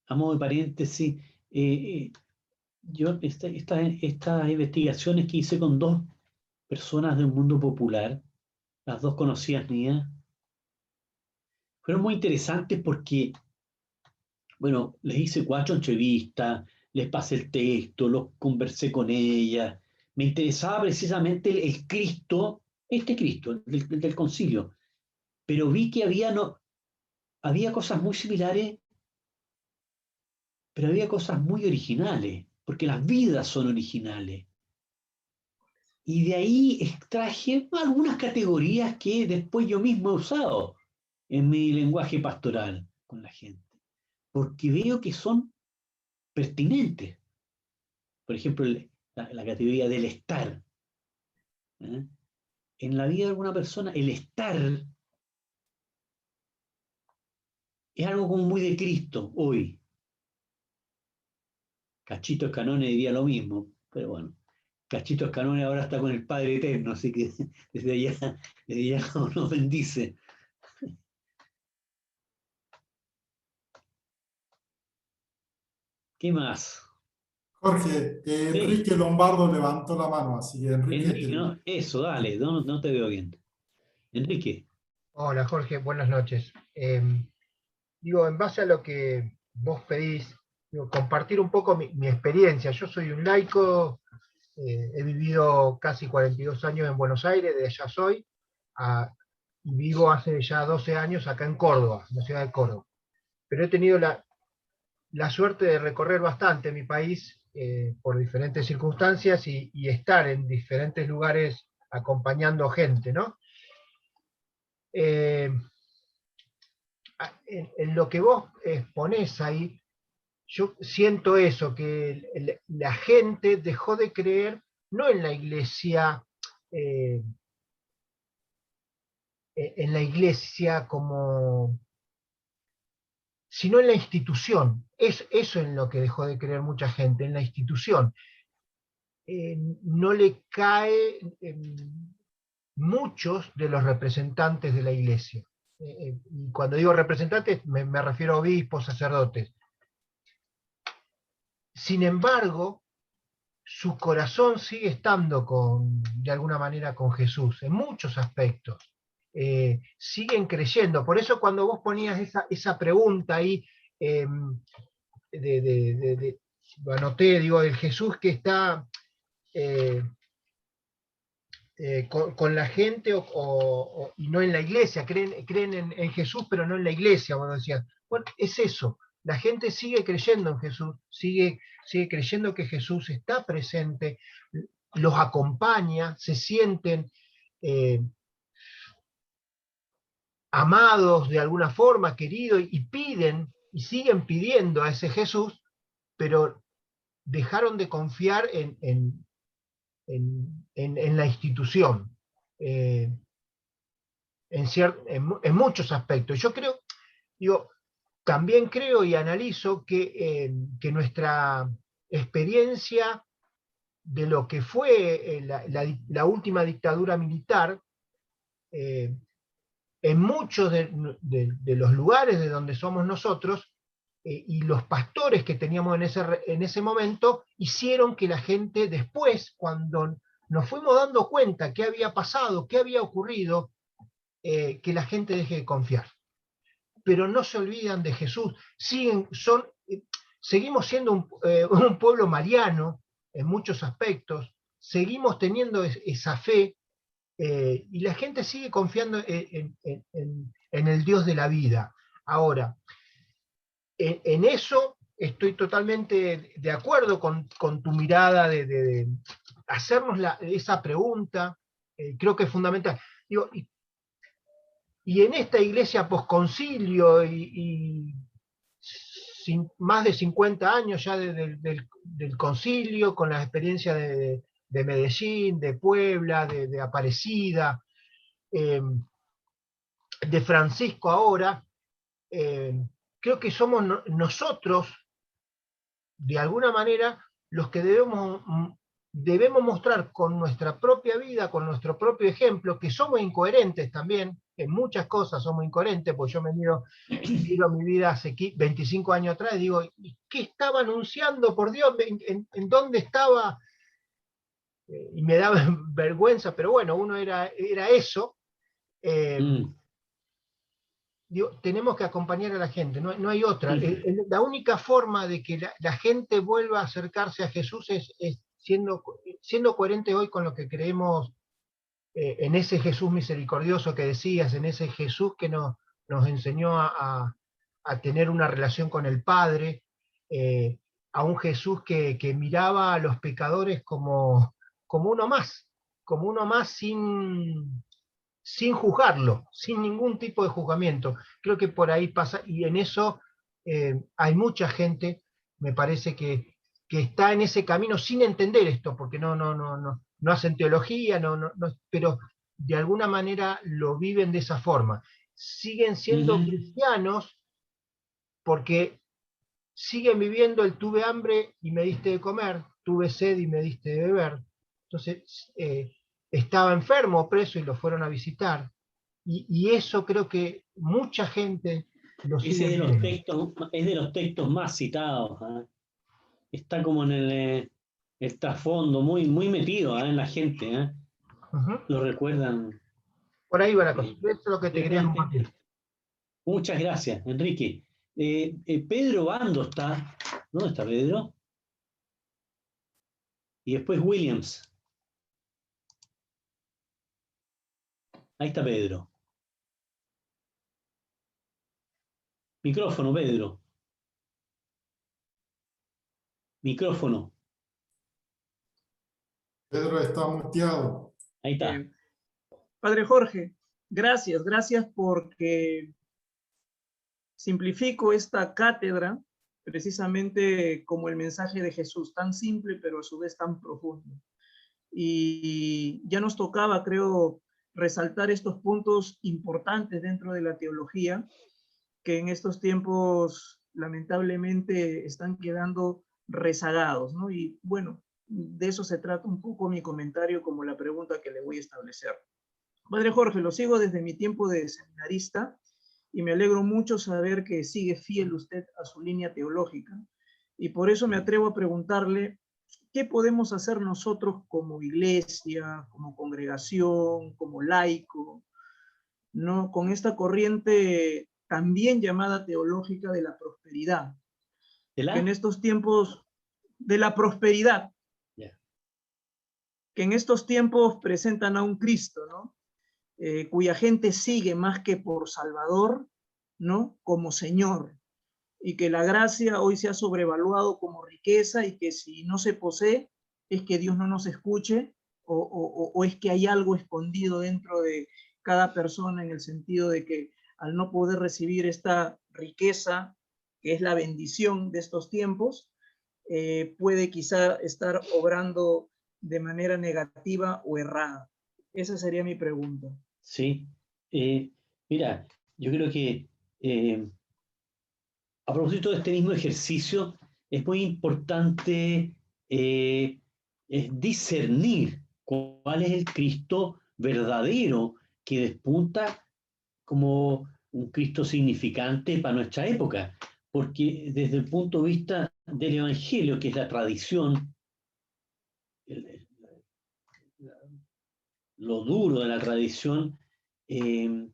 A modo de paréntesis, yo estas investigaciones que hice con dos personas del mundo popular, las dos conocidas mías, fueron muy interesantes porque, bueno, les hice 4 entrevistas, les pasé el texto, los conversé con ellas. Me interesaba precisamente el Cristo, este Cristo, del concilio, pero vi que había cosas muy similares, pero había cosas muy originales, porque las vidas son originales. Y de ahí extraje algunas categorías que después yo mismo he usado en mi lenguaje pastoral con la gente, porque veo que son pertinentes. Por ejemplo, la categoría del estar. ¿Eh? En la vida de alguna persona, el estar es algo como muy de Cristo hoy. Cachito Escanone diría lo mismo, pero bueno, Cachito Escanone ahora está con el Padre Eterno, así que desde allá nos bendice. ¿Qué más? Jorge, Sí, Enrique Lombardo levantó la mano, así que Enrique, Enrique, ¿no? Eso, dale, no te veo bien. Enrique, Hola Jorge, buenas noches. Digo, en base a lo que vos pedís, digo, compartir un poco mi experiencia. Yo soy un laico, he vivido casi 42 años en Buenos Aires, de allá soy, y vivo hace ya 12 años acá en Córdoba, en la ciudad de Córdoba. Pero he tenido la suerte de recorrer bastante mi país por diferentes circunstancias y estar en diferentes lugares acompañando gente, ¿no? Eh, en lo que vos exponés ahí, yo siento eso, que la gente dejó de creer no eh, en la iglesia como, sino en la institución. Es eso en lo que dejó de creer mucha gente, en la institución. No le cae muchos de los representantes de la iglesia. Y cuando digo representantes, me refiero a obispos, sacerdotes. Sin embargo, su corazón sigue estando de alguna manera con Jesús, en muchos aspectos. Siguen creyendo. Por eso cuando vos ponías esa pregunta ahí, lo anoté, digo, del Jesús que está eh, con la gente y no en la iglesia, creen en Jesús pero no en la iglesia, bueno, decías. Bueno, es eso, la gente sigue creyendo en Jesús, sigue creyendo que Jesús está presente, los acompaña, se sienten eh, amados de alguna forma, queridos, y piden, y siguen pidiendo a ese Jesús, pero dejaron de confiar en la institución. en muchos aspectos. Yo creo, digo, también creo y analizo que nuestra experiencia de lo que fue la última dictadura militar, en muchos de los lugares de donde somos nosotros, y los pastores que teníamos en ese momento, hicieron que la gente después, cuando nos fuimos dando cuenta qué había pasado, qué había ocurrido, que la gente deje de confiar. Pero no se olvidan de Jesús, seguimos siendo un pueblo mariano en muchos aspectos, seguimos teniendo esa fe, y la gente sigue confiando en el Dios de la vida. Ahora, en eso estoy totalmente de acuerdo con tu mirada de hacernos esa pregunta, creo que es fundamental. Digo, y en esta iglesia posconcilio y más de 50 años ya del concilio, con las experiencias de Medellín, de Puebla, de Aparecida, de Francisco ahora, creo que somos nosotros, de alguna manera, los que debemos mostrar con nuestra propia vida, con nuestro propio ejemplo, que somos incoherentes también, en muchas cosas somos incoherentes, porque yo miro mi vida hace 25 años atrás y digo, ¿y qué estaba anunciando, por Dios? ¿En dónde estaba? Y me daba vergüenza, pero bueno, uno era eso. Digo, tenemos que acompañar a la gente, no hay otra. La única forma de que la gente vuelva a acercarse a Jesús es siendo coherente hoy con lo que creemos, en ese Jesús misericordioso que decías, en ese Jesús que nos enseñó a tener una relación con el Padre, a un Jesús que miraba a los pecadores como uno más sin juzgarlo, sin ningún tipo de juzgamiento. Creo que por ahí pasa, y en eso hay mucha gente, me parece que está en ese camino sin entender esto, porque no hacen teología, pero de alguna manera lo viven de esa forma. Siguen siendo cristianos porque siguen viviendo el tuve hambre y me diste de comer, tuve sed y me diste de beber. Entonces, estaba enfermo, preso, y lo fueron a visitar. Y eso creo que mucha gente lo sigue Ese viviendo. es de los textos más citados. Está como en el trasfondo, muy metido en la gente. Lo recuerdan. Por ahí va la cosa. Eso es lo que te quería compartir. Muchas gracias, Enrique. Pedro Bando está. ¿Dónde está Pedro? Y después Williams. Ahí está Pedro. Micrófono, Pedro. Micrófono. Pedro está muteado. Ahí está. Padre Jorge, gracias porque simplifico esta cátedra precisamente como el mensaje de Jesús, tan simple pero a su vez tan profundo. Y ya nos tocaba, creo, resaltar estos puntos importantes dentro de la teología, que en estos tiempos lamentablemente están quedando rezagados, ¿no? Y bueno, de eso se trata un poco mi comentario, como la pregunta que le voy a establecer. Padre Jorge, lo sigo desde mi tiempo de seminarista y me alegro mucho saber que sigue fiel usted a su línea teológica. Y por eso me atrevo a preguntarle, ¿qué podemos hacer nosotros como iglesia, como congregación, como laico, ¿no? Con esta corriente también llamada teológica de la prosperidad? Que en estos tiempos de la prosperidad, que en estos tiempos presentan a un Cristo, ¿no? Cuya gente sigue más que por Salvador, ¿no? Como Señor, y que la gracia hoy se ha sobrevaluado como riqueza, y que si no se posee es que Dios no nos escuche, o es que hay algo escondido dentro de cada persona, en el sentido de que al no poder recibir esta riqueza, que es la bendición de estos tiempos, puede quizá estar obrando de manera negativa o errada. Esa sería mi pregunta. Sí, Mira, yo creo que a propósito de este mismo ejercicio, es muy importante es discernir cuál es el Cristo verdadero que despunta como un Cristo significante para nuestra época, porque desde el punto de vista del Evangelio, que es la tradición, el- lo duro de la tradición, eh,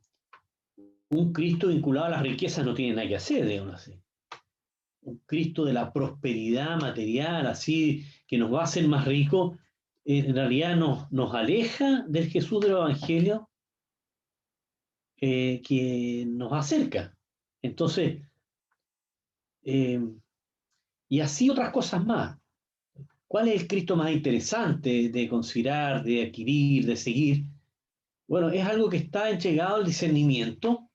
un Cristo vinculado a las riquezas no tiene nada que hacer, digamos así. Un Cristo de la prosperidad material, así, que nos va a hacer más ricos, en realidad nos aleja del Jesús del Evangelio que nos acerca. Entonces, eh, y así otras cosas más. ¿Cuál es el Cristo más interesante de considerar, de adquirir, de seguir? Bueno, es algo que está entregado al discernimiento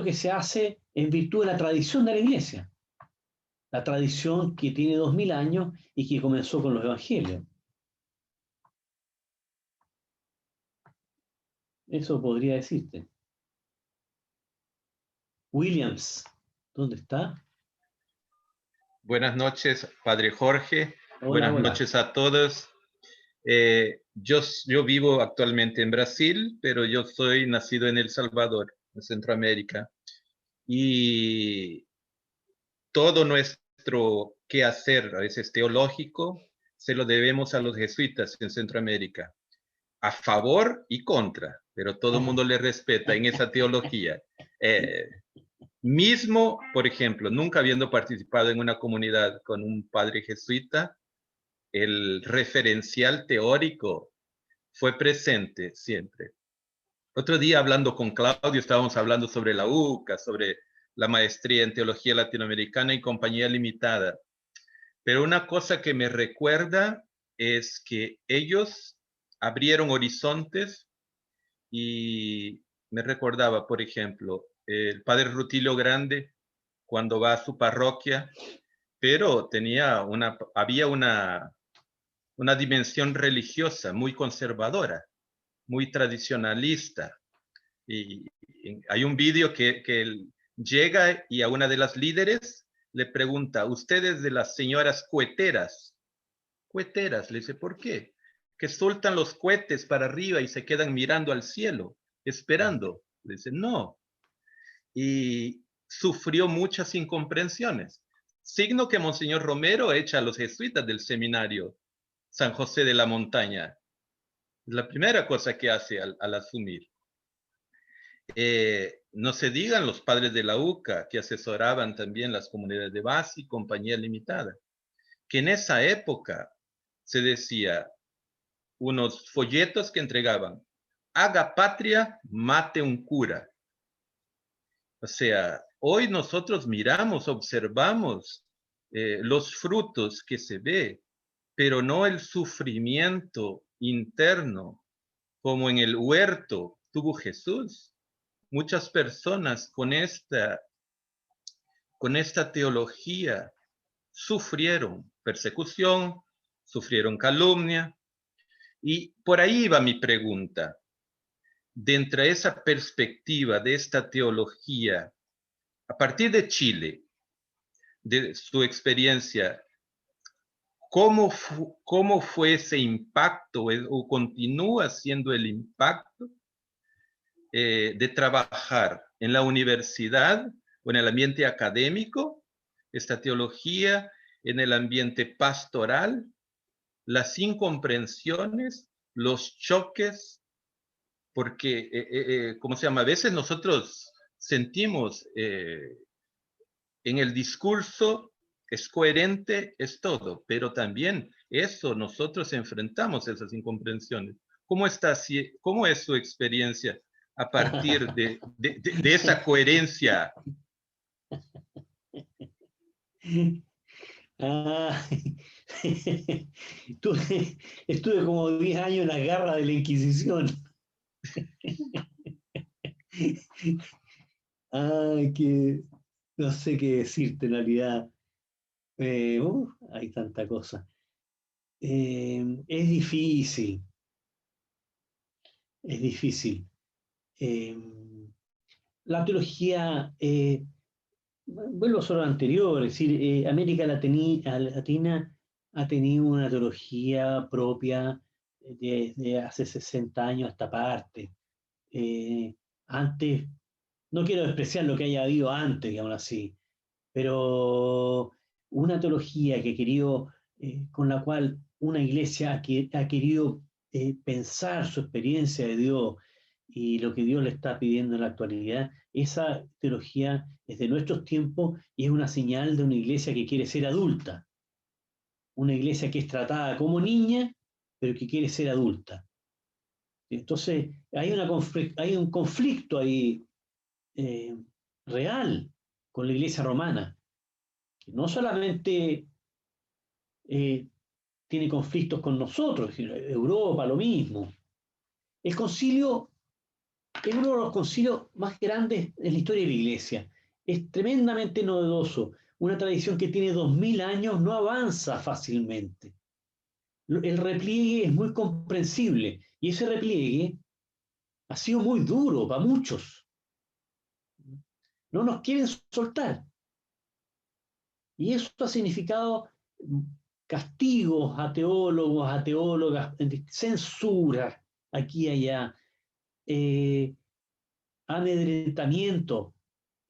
que se hace en virtud de la tradición de la Iglesia, la tradición que tiene 2000 años y que comenzó con los evangelios. Eso podría decirte. Williams, ¿dónde está? Buenas noches, Padre Jorge. Hola, Buenas hola. noches a todos. Yo vivo actualmente en Brasil, pero yo soy nacido en El Salvador, en Centroamérica. Y todo nuestro quehacer, a veces teológico, se lo debemos a los jesuitas en Centroamérica, a favor y contra, pero todo el mundo le respeta en esa teología. Mismo, por ejemplo, nunca habiendo participado en una comunidad con un padre jesuita, el referencial teórico fue presente siempre. Otro día hablando con Claudio, estábamos hablando sobre la UCA, sobre la maestría en teología latinoamericana y compañía limitada. Pero una cosa que me recuerda es que ellos abrieron horizontes y me recordaba, por ejemplo, el padre Rutilio Grande, cuando va a su parroquia, pero había una dimensión religiosa muy conservadora, muy tradicionalista. Y hay un vídeo que él llega y a una de las líderes le pregunta, ¿ustedes de las señoras coheteras? Coheteras, le dice, ¿por qué? Que sueltan los cohetes para arriba y se quedan mirando al cielo, esperando. Le dice, no. Y sufrió muchas incomprensiones. Signo que Monseñor Romero echa a los jesuitas del seminario San José de la Montaña. Es la primera cosa que hace al asumir. No se digan los padres de la UCA, que asesoraban también las comunidades de base y compañía limitada, que en esa época se decía, unos folletos que entregaban, haga patria, mate un cura. O sea, hoy nosotros miramos, observamos los frutos que se ve, pero no el sufrimiento interno como en el huerto tuvo Jesús. Muchas personas con esta teología sufrieron persecución, sufrieron calumnia, y por ahí va mi pregunta. Dentro de esa perspectiva de esta teología, a partir de Chile, de su experiencia, ¿cómo fue ese impacto o continúa siendo el impacto de trabajar en la universidad o en el ambiente académico, esta teología, en el ambiente pastoral, las incomprensiones, los choques, porque, ¿cómo se llama? A veces nosotros sentimos en el discurso es coherente, es todo, pero también eso nosotros enfrentamos esas incomprensiones. ¿Cómo es su experiencia a partir de esa coherencia? Ah, estuve como 10 años en la garra de la Inquisición. Ay, que no sé qué decirte en realidad. Hay tanta cosa. Es difícil, es difícil. La teología, vuelvo a lo anterior, es decir, América Latina ha tenido una teología propia desde hace 60 años a esta parte. Antes, no quiero despreciar lo que haya habido antes, digamos así, pero una teología que ha querido, con la cual una iglesia ha querido pensar su experiencia de Dios y lo que Dios le está pidiendo en la actualidad, esa teología es de nuestros tiempos y es una señal de una iglesia que quiere ser adulta, una iglesia que es tratada como niña, pero que quiere ser adulta. Entonces, hay un conflicto ahí real con la iglesia romana, que no solamente tiene conflictos con nosotros, Europa lo mismo. El concilio es uno de los concilios más grandes en la historia de la iglesia. Es tremendamente novedoso. Una tradición que tiene 2000 años no avanza fácilmente. El repliegue es muy comprensible y ese repliegue ha sido muy duro para muchos. No nos quieren soltar. Y eso ha significado castigos a teólogos, a teólogas, censura aquí y allá, amedrentamiento.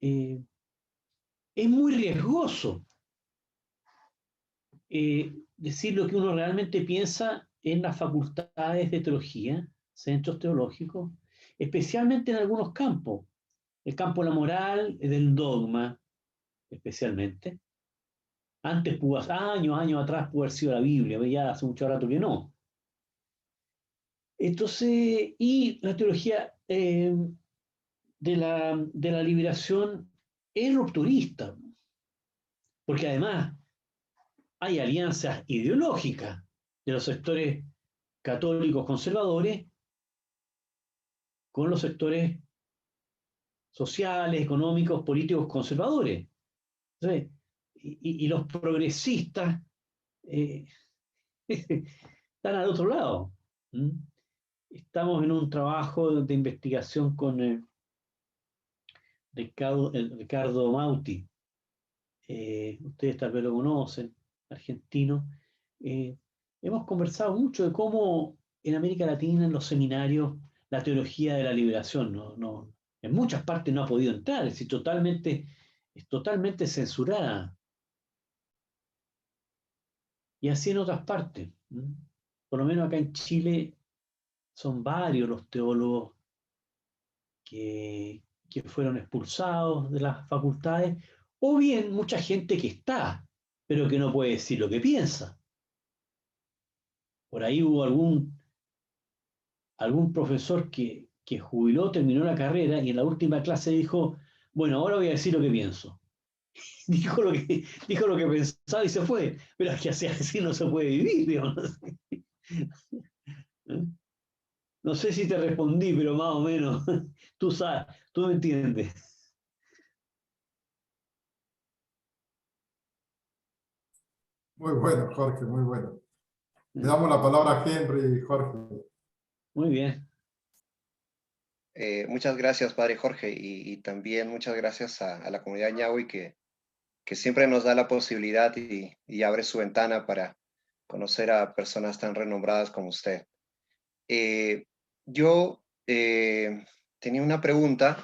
Es muy riesgoso decir lo que uno realmente piensa en las facultades de teología, centros teológicos, especialmente en algunos campos. El campo de la moral, del dogma, especialmente. Antes, años atrás, pudo haber sido la Biblia, ya hace mucho rato que no. Entonces, y la teología de la liberación es rupturista, porque además hay alianzas ideológicas de los sectores católicos conservadores con los sectores sociales, económicos, políticos conservadores. Entonces, y los progresistas están al otro lado. Estamos en un trabajo de investigación con Ricardo Mauti. Ustedes tal vez lo conocen, argentino. Hemos conversado mucho de cómo en América Latina, en los seminarios, la teología de la liberación en muchas partes no ha podido entrar, es decir, es totalmente censurada. Y así en otras partes. Por lo menos acá en Chile son varios los teólogos que fueron expulsados de las facultades, o bien mucha gente que está, pero que no puede decir lo que piensa. Por ahí hubo algún profesor que jubiló, terminó la carrera y en la última clase dijo, bueno, ahora voy a decir lo que pienso. dijo lo que pensaba y se fue, pero es que así no se puede vivir, digamos. No sé si te respondí, pero más o menos, tú sabes, tú me entiendes. Muy bueno, Jorge, muy bueno. Le damos la palabra a Henry, Jorge. Muy bien. Muchas gracias, Padre Jorge, y también muchas gracias a la comunidad ñahui que siempre nos da la posibilidad y abre su ventana para conocer a personas tan renombradas como usted. Yo tenía una pregunta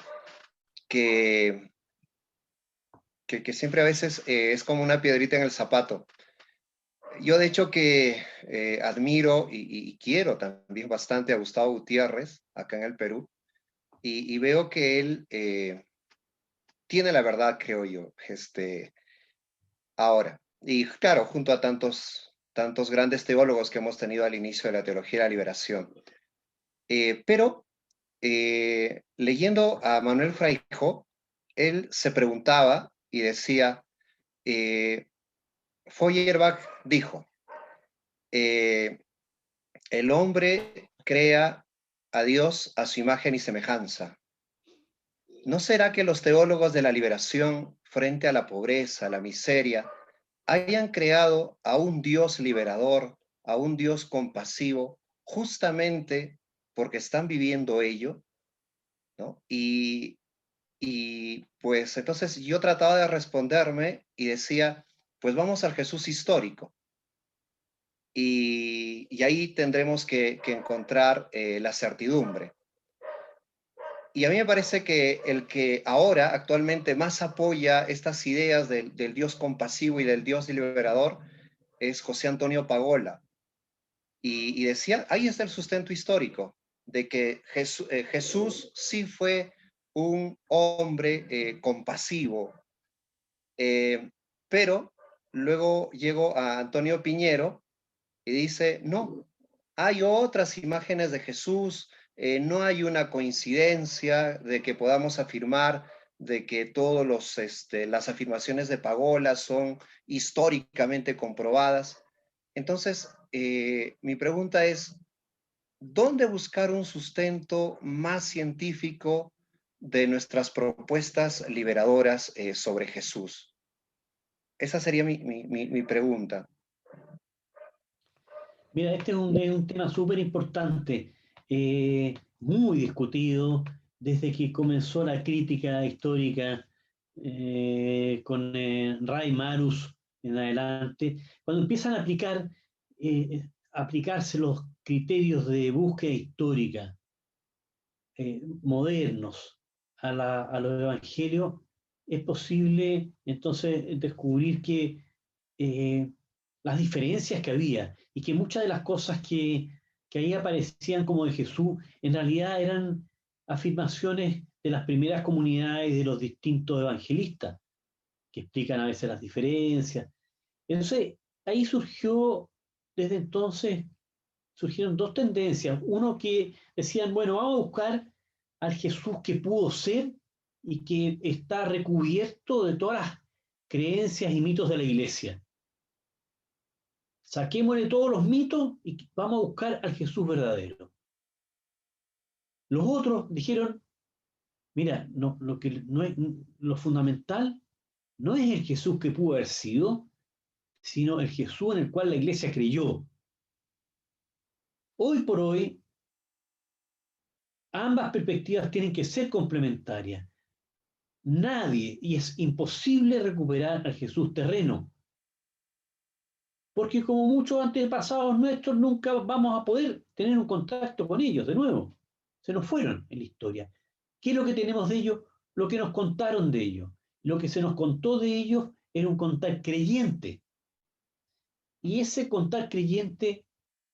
que siempre a veces es como una piedrita en el zapato. Yo de hecho que admiro y quiero también bastante a Gustavo Gutiérrez acá en el Perú y veo que él tiene la verdad, creo yo, ahora. Y claro, junto a tantos grandes teólogos que hemos tenido al inicio de la teología de la liberación. Pero leyendo a Manuel Fraijo, él se preguntaba y decía, Feuerbach dijo, el hombre crea a Dios a su imagen y semejanza. ¿No será que los teólogos de la liberación frente a la pobreza, la miseria, hayan creado a un Dios liberador, a un Dios compasivo, justamente porque están viviendo ello? ¿no? Y pues entonces yo trataba de responderme y decía, pues vamos al Jesús histórico. Y ahí tendremos que encontrar la certidumbre. Y a mí me parece que el que ahora actualmente más apoya estas ideas del Dios compasivo y del Dios liberador es José Antonio Pagola. Y decía, ahí está el sustento histórico, de que Jesús sí fue un hombre compasivo, pero luego llegó a Antonio Piñero y dice, no, hay otras imágenes de Jesús, no hay una coincidencia de que podamos afirmar de que todas las afirmaciones de Pagola son históricamente comprobadas. Entonces, mi pregunta es, ¿dónde buscar un sustento más científico de nuestras propuestas liberadoras sobre Jesús? Esa sería mi pregunta. Mira, este es un tema súper importante, muy discutido desde que comenzó la crítica histórica con Ray Marus en adelante, cuando empiezan a aplicarse los criterios de búsqueda histórica modernos a los evangelios, es posible entonces descubrir que las diferencias que había y que muchas de las cosas que ahí aparecían como de Jesús en realidad eran afirmaciones de las primeras comunidades de los distintos evangelistas, que explican a veces las diferencias. Entonces, ahí desde entonces, surgieron dos tendencias. Uno que decían, bueno, vamos a buscar al Jesús que pudo ser y que está recubierto de todas las creencias y mitos de la iglesia. Saquémosle todos los mitos y vamos a buscar al Jesús verdadero. Los otros dijeron, mira, no, lo fundamental no es el Jesús que pudo haber sido, sino el Jesús en el cual la iglesia creyó. Hoy por hoy, ambas perspectivas tienen que ser complementarias. Nadie, y es imposible recuperar al Jesús terreno, porque como muchos antepasados nuestros, nunca vamos a poder tener un contacto con ellos de nuevo. Se nos fueron en la historia. ¿Qué es lo que tenemos de ellos? Lo que nos contaron de ellos. Lo que se nos contó de ellos era un contar creyente. Y ese contar creyente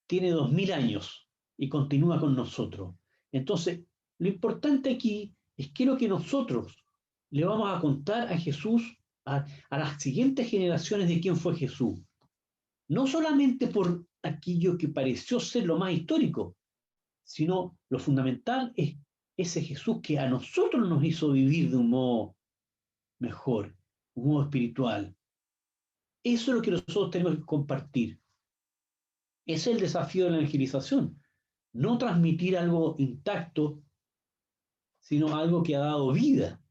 tiene 2000 años y continúa con nosotros. Entonces, lo importante aquí es que lo que nosotros le vamos a contar a Jesús, a las siguientes generaciones de quién fue Jesús. No solamente por aquello que pareció ser lo más histórico, sino lo fundamental es ese Jesús que a nosotros nos hizo vivir de un modo mejor, un modo espiritual. Eso es lo que nosotros tenemos que compartir. Ese es el desafío de la evangelización. No transmitir algo intacto, sino algo que ha dado vida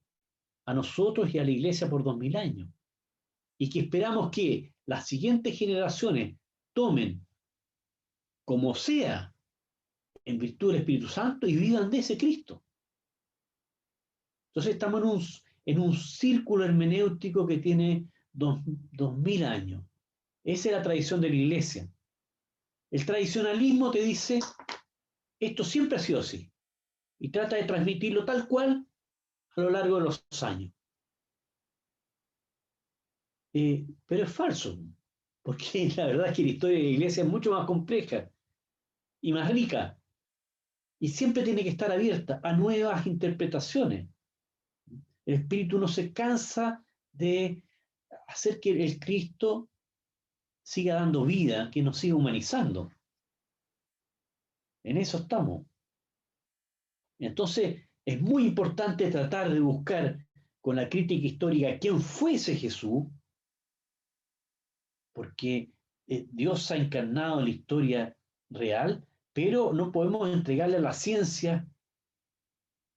a nosotros y a la iglesia por 2000 años. Y que esperamos que las siguientes generaciones tomen como sea en virtud del Espíritu Santo y vivan de ese Cristo. Entonces estamos en un círculo hermenéutico que tiene 2000 años. Esa es la tradición de la iglesia. El tradicionalismo te dice, esto siempre ha sido así, y trata de transmitirlo tal cual a lo largo de los años. Pero es falso, porque la verdad es que la historia de la iglesia es mucho más compleja y más rica, y siempre tiene que estar abierta a nuevas interpretaciones. El Espíritu no se cansa de hacer que el Cristo siga dando vida, que nos siga humanizando. En eso estamos. Entonces, es muy importante tratar de buscar con la crítica histórica quién fue ese Jesús, porque Dios ha encarnado en la historia real, pero no podemos entregarle a la ciencia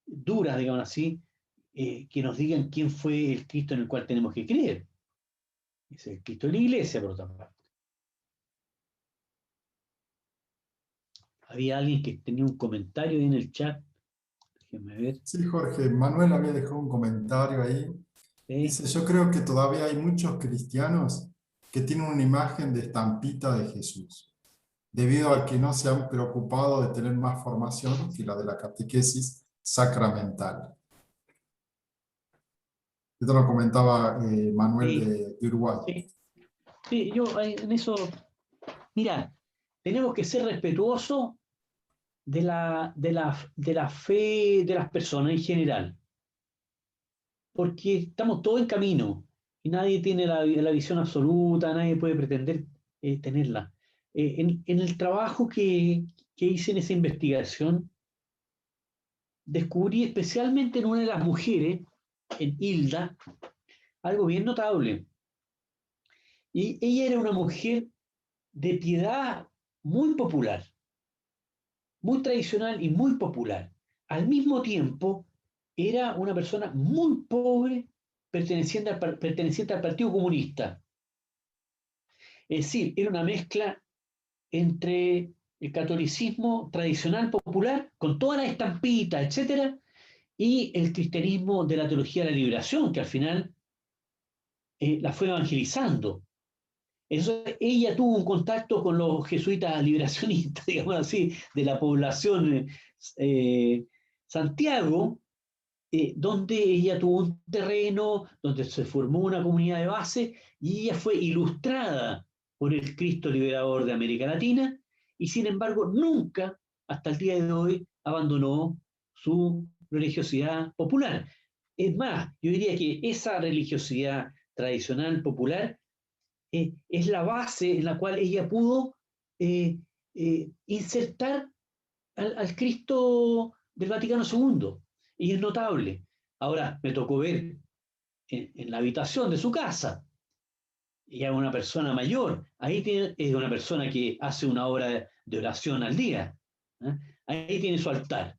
duras, digamos así, que nos digan quién fue el Cristo en el cual tenemos que creer. Es el Cristo de la iglesia, por otra parte. Había alguien que tenía un comentario ahí en el chat. Déjenme ver. Sí, Jorge, Manuel había dejado un comentario ahí. Dice, yo creo que todavía hay muchos cristianos que tienen una imagen de estampita de Jesús, debido a que no se han preocupado de tener más formación que la de la catequesis sacramental. Esto lo comentaba Manuel de Uruguay. Sí. Sí, yo en eso, mira, tenemos que ser respetuosos de la fe de las personas en general, porque estamos todos en camino y nadie tiene la visión absoluta, nadie puede pretender tenerla. En el trabajo que hice en esa investigación, descubrí especialmente en una de las mujeres, en Hilda, algo bien notable. Y ella era una mujer de piedad muy popular, muy tradicional y muy popular. Al mismo tiempo, era una persona muy pobre perteneciente al Partido Comunista. Es decir, era una mezcla entre el catolicismo tradicional popular, con todas las estampitas, etcétera, y el cristianismo de la teología de la liberación, que al final la fue evangelizando. Entonces, ella tuvo un contacto con los jesuitas liberacionistas, digamos así, de la población Santiago, donde ella tuvo un terreno, donde se formó una comunidad de base, y ella fue ilustrada por el Cristo liberador de América Latina, y sin embargo nunca, hasta el día de hoy, abandonó su religiosidad popular. Es más, yo diría que esa religiosidad tradicional popular es la base en la cual ella pudo insertar al Cristo del Vaticano II. Y es notable. Ahora, me tocó ver en la habitación de su casa, y es una persona mayor, es una persona que hace una hora de oración al día. ¿Eh? Ahí tiene su altar.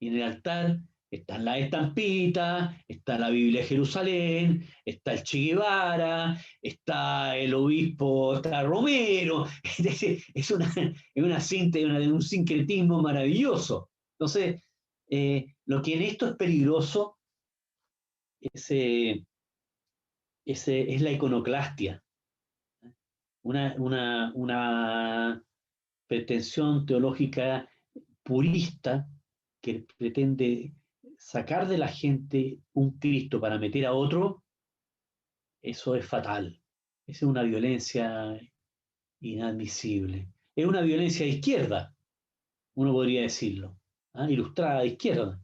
Y en el altar están las estampitas, está la Biblia de Jerusalén, está el Che Guevara, está el obispo, está Romero. Es una síntesis, un sincretismo maravilloso. Entonces, lo que en esto es peligroso es la iconoclastia. Una pretensión teológica purista que pretende sacar de la gente un Cristo para meter a otro, eso es fatal. Esa es una violencia inadmisible. Es una violencia de izquierda, uno podría decirlo, ilustrada de izquierda.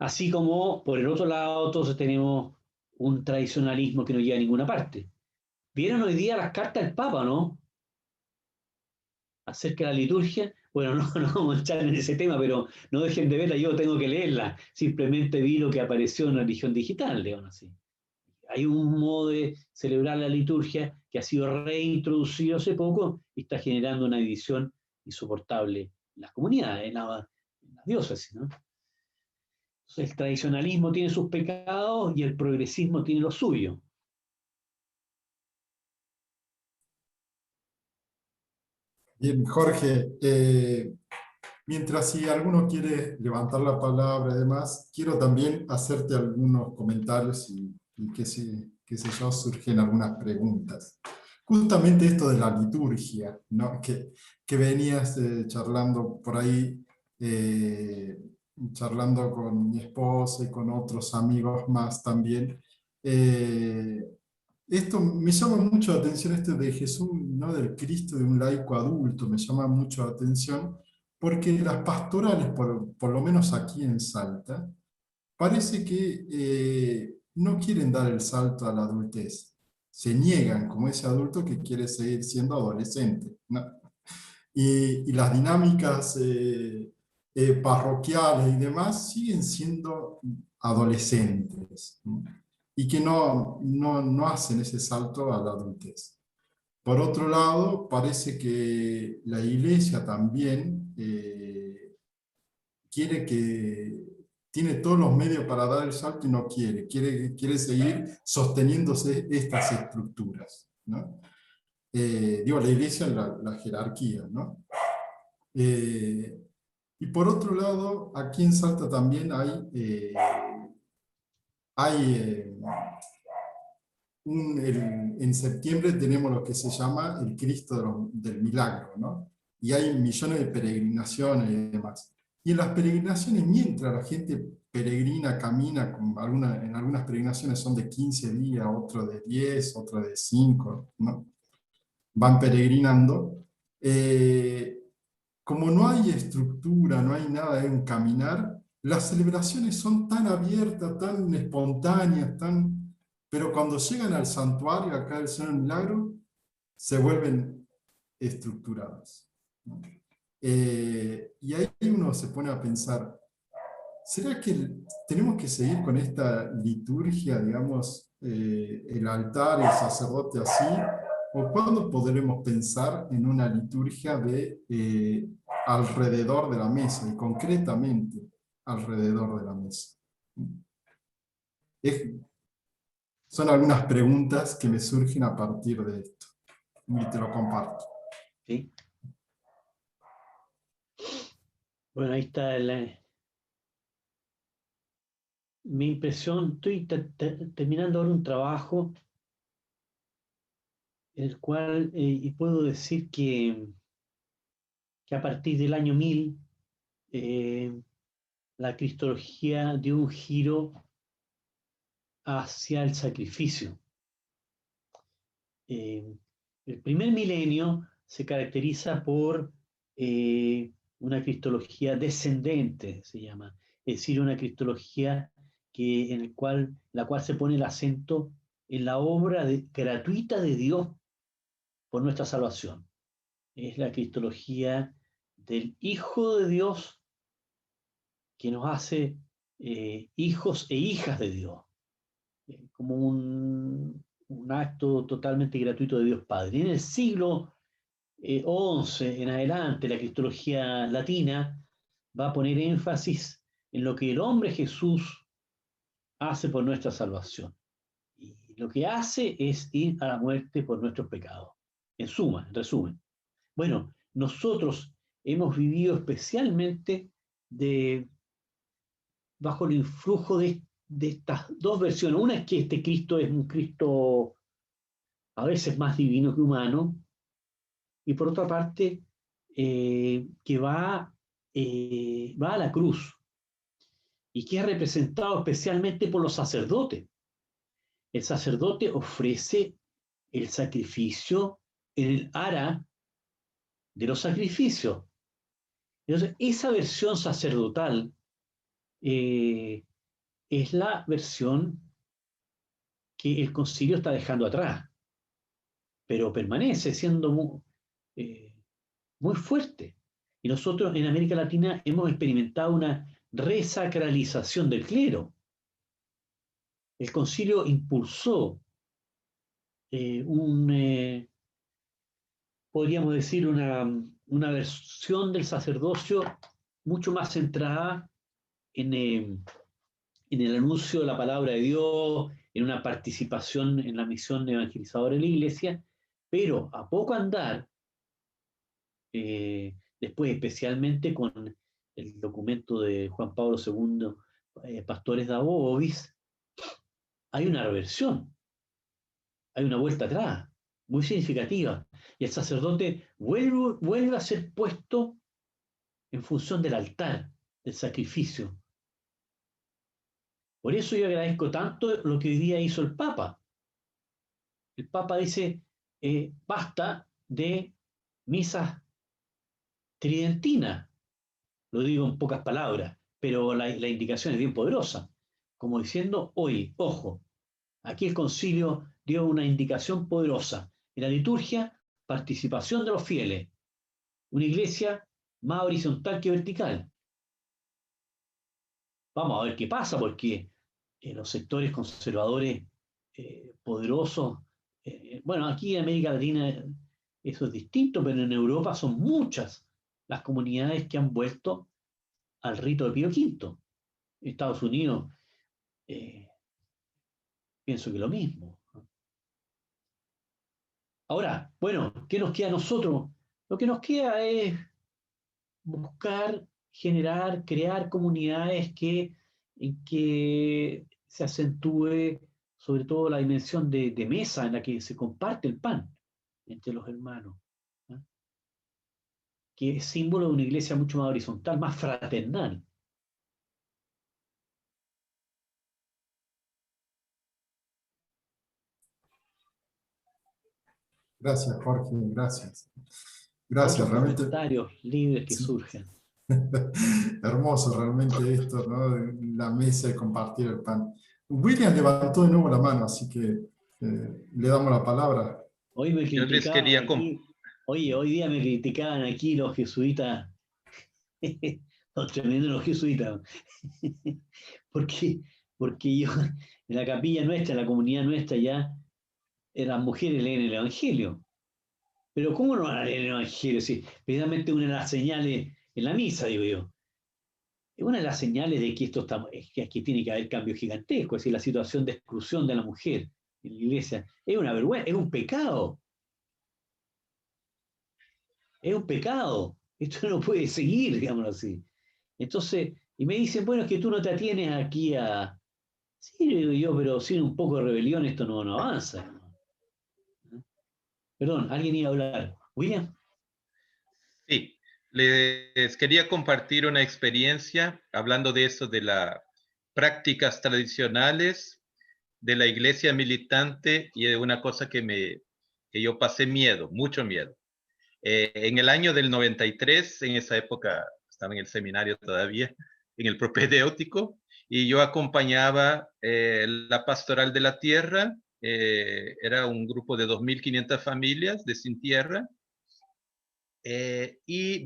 Así como, por el otro lado, todos tenemos un tradicionalismo que no llega a ninguna parte. ¿Vieron hoy día las cartas del Papa, no? Acerca de la liturgia. Bueno, no vamos a echar en ese tema, pero no dejen de verla, yo tengo que leerla. Simplemente vi lo que apareció en la religión digital, digamos así. Hay un modo de celebrar la liturgia que ha sido reintroducido hace poco y está generando una división insoportable en las comunidades, en las diócesis, ¿no? Entonces, el tradicionalismo tiene sus pecados y el progresismo tiene los suyos. Bien, Jorge, mientras si alguno quiere levantar la palabra, además, quiero también hacerte algunos comentarios y qué sé yo, surgen algunas preguntas. Justamente esto de la liturgia, ¿no? que venías charlando por ahí, charlando con mi esposa y con otros amigos más también. Esto me llama mucho la atención, esto de Jesús, ¿no? Del Cristo de un laico adulto, me llama mucho la atención, porque las pastorales, por lo menos aquí en Salta, parece que no quieren dar el salto a la adultez. Se niegan como ese adulto que quiere seguir siendo adolescente, ¿no? Y las dinámicas parroquiales y demás siguen siendo adolescentes, ¿no? Y que no hacen ese salto a la adultez. Por otro lado, parece que la Iglesia también tiene todos los medios para dar el salto y no quiere seguir sosteniéndose estas estructuras, ¿no? La Iglesia en la jerarquía, ¿no? Y por otro lado, aquí en Salta también hay en septiembre tenemos lo que se llama el Cristo del Milagro, ¿no? Y hay millones de peregrinaciones y demás. Y en las peregrinaciones, mientras la gente peregrina, camina, en algunas peregrinaciones son de 15 días, otros de 10, otros de 5, ¿no? Van peregrinando. Como no hay estructura, no hay nada en caminar, las celebraciones son tan abiertas, tan espontáneas, pero cuando llegan al santuario, acá del Señor del Milagro, se vuelven estructuradas, ¿no? Y ahí uno se pone a pensar, ¿será que tenemos que seguir con esta liturgia, digamos, el altar, el sacerdote así? ¿O cuándo podremos pensar en una liturgia de alrededor de la mesa, y concretamente alrededor de la mesa? Es- Son algunas preguntas que me surgen a partir de esto, y te lo comparto. ¿Sí? Bueno, ahí está mi impresión. Estoy terminando ahora un trabajo en el cual, y puedo decir que a partir del año 1000, la cristología dio un giro hacia el sacrificio. El primer milenio se caracteriza por una cristología descendente, se llama, es decir, una cristología la cual se pone el acento en la obra gratuita de Dios por nuestra salvación. Es la cristología del Hijo de Dios que nos hace hijos e hijas de Dios, como un acto totalmente gratuito de Dios Padre. Y en el siglo XI en adelante, la cristología latina va a poner énfasis en lo que el hombre Jesús hace por nuestra salvación. Y lo que hace es ir a la muerte por nuestros pecados. En suma, en resumen. Bueno, nosotros hemos vivido especialmente bajo el influjo de estas dos versiones. Una es que este Cristo es un Cristo a veces más divino que humano, y por otra parte, que va a la cruz y que es representado especialmente por los sacerdotes. El sacerdote ofrece el sacrificio en el ara de los sacrificios. Entonces, esa versión sacerdotal es la versión que el concilio está dejando atrás, pero permanece siendo muy fuerte. Y nosotros en América Latina hemos experimentado una resacralización del clero. El concilio impulsó podríamos decir, una versión del sacerdocio mucho más centrada en el anuncio de la palabra de Dios, en una participación en la misión evangelizadora de la iglesia, pero a poco andar, después especialmente con el documento de Juan Pablo II, Pastores da Vobis, hay una reversión, hay una vuelta atrás, muy significativa, y el sacerdote vuelve a ser puesto en función del altar, del sacrificio. Por eso yo agradezco tanto lo que hoy día hizo el Papa. El Papa dice, basta de misas tridentinas. Lo digo en pocas palabras, pero la indicación es bien poderosa. Como diciendo, oye, ojo, aquí el concilio dio una indicación poderosa. En la liturgia, participación de los fieles. Una iglesia más horizontal que vertical. Vamos a ver qué pasa, porque los sectores conservadores poderosos, bueno, aquí en América Latina eso es distinto, pero en Europa son muchas las comunidades que han vuelto al rito de Pío V. En Estados Unidos, pienso que lo mismo. Ahora, bueno, ¿qué nos queda a nosotros? Lo que nos queda es buscar generar, crear comunidades en que se acentúe sobre todo la dimensión de mesa en la que se comparte el pan entre los hermanos, ¿no? Que es símbolo de una iglesia mucho más horizontal, más fraternal. Gracias, Jorge, gracias. Gracias, Otros realmente. comentarios libres que Sí. surgen. Hermoso realmente esto, ¿no? La mesa de compartir el pan. William levantó de nuevo la mano, así que le damos la palabra. Hoy me Yo les criticaban quería aquí, oye, hoy día me criticaban aquí los jesuitas, los tremendos los jesuitas, porque, porque yo, en la capilla nuestra, en la comunidad nuestra ya, las mujeres leen el Evangelio. Pero ¿cómo no van a leer el Evangelio? Si precisamente una de las señales en la misa, digo yo, es una de las señales de que esto está, es que aquí tiene que haber cambio gigantesco, es decir, la situación de exclusión de la mujer en la iglesia es una vergüenza, es un pecado. Es un pecado. Esto no puede seguir, digámoslo así. Entonces, y me dicen, bueno, es que tú no te atienes aquí a... Sí, digo yo, pero sin un poco de rebelión esto no avanza. Perdón, alguien iba a hablar. ¿William? Sí, les quería compartir una experiencia hablando de eso, de las prácticas tradicionales de la iglesia militante y de una cosa que yo pasé miedo, mucho miedo. En el año del 93, en esa época estaba en el seminario todavía, en el propedéutico, y yo acompañaba la pastoral de la tierra, era un grupo de 2.500 familias de sin tierra, y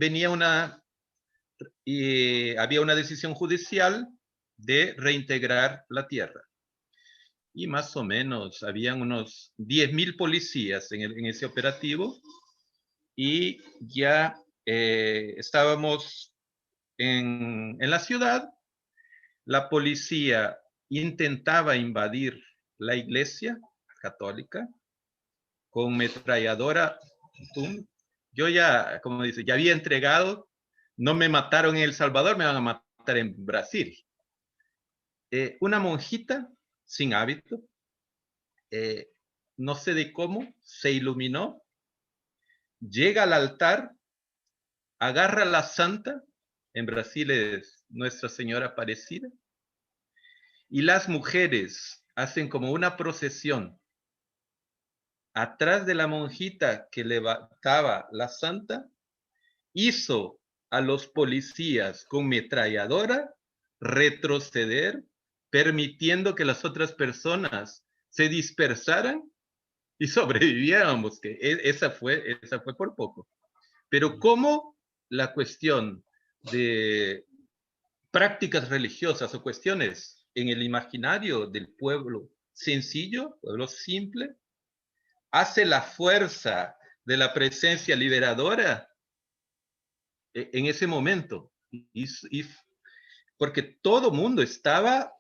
había una decisión judicial de reintegrar la tierra. Y más o menos habían unos 10.000 policías en ese operativo, y ya estábamos en la ciudad. La policía intentaba invadir la iglesia católica con metralladora. Yo ya, como dice, ya había entregado, no me mataron en El Salvador, me van a matar en Brasil. Una monjita sin hábito, no sé de cómo, se iluminó, llega al altar, agarra la santa, en Brasil es Nuestra Señora Aparecida, y las mujeres hacen como una procesión atrás de la monjita que levantaba la santa, hizo a los policías con metralladora retroceder, permitiendo que las otras personas se dispersaran y sobreviviéramos, que esa fue por poco. Pero cómo la cuestión de prácticas religiosas o cuestiones en el imaginario del pueblo sencillo, pueblo simple, hace la fuerza de la presencia liberadora en ese momento. Porque todo el mundo estaba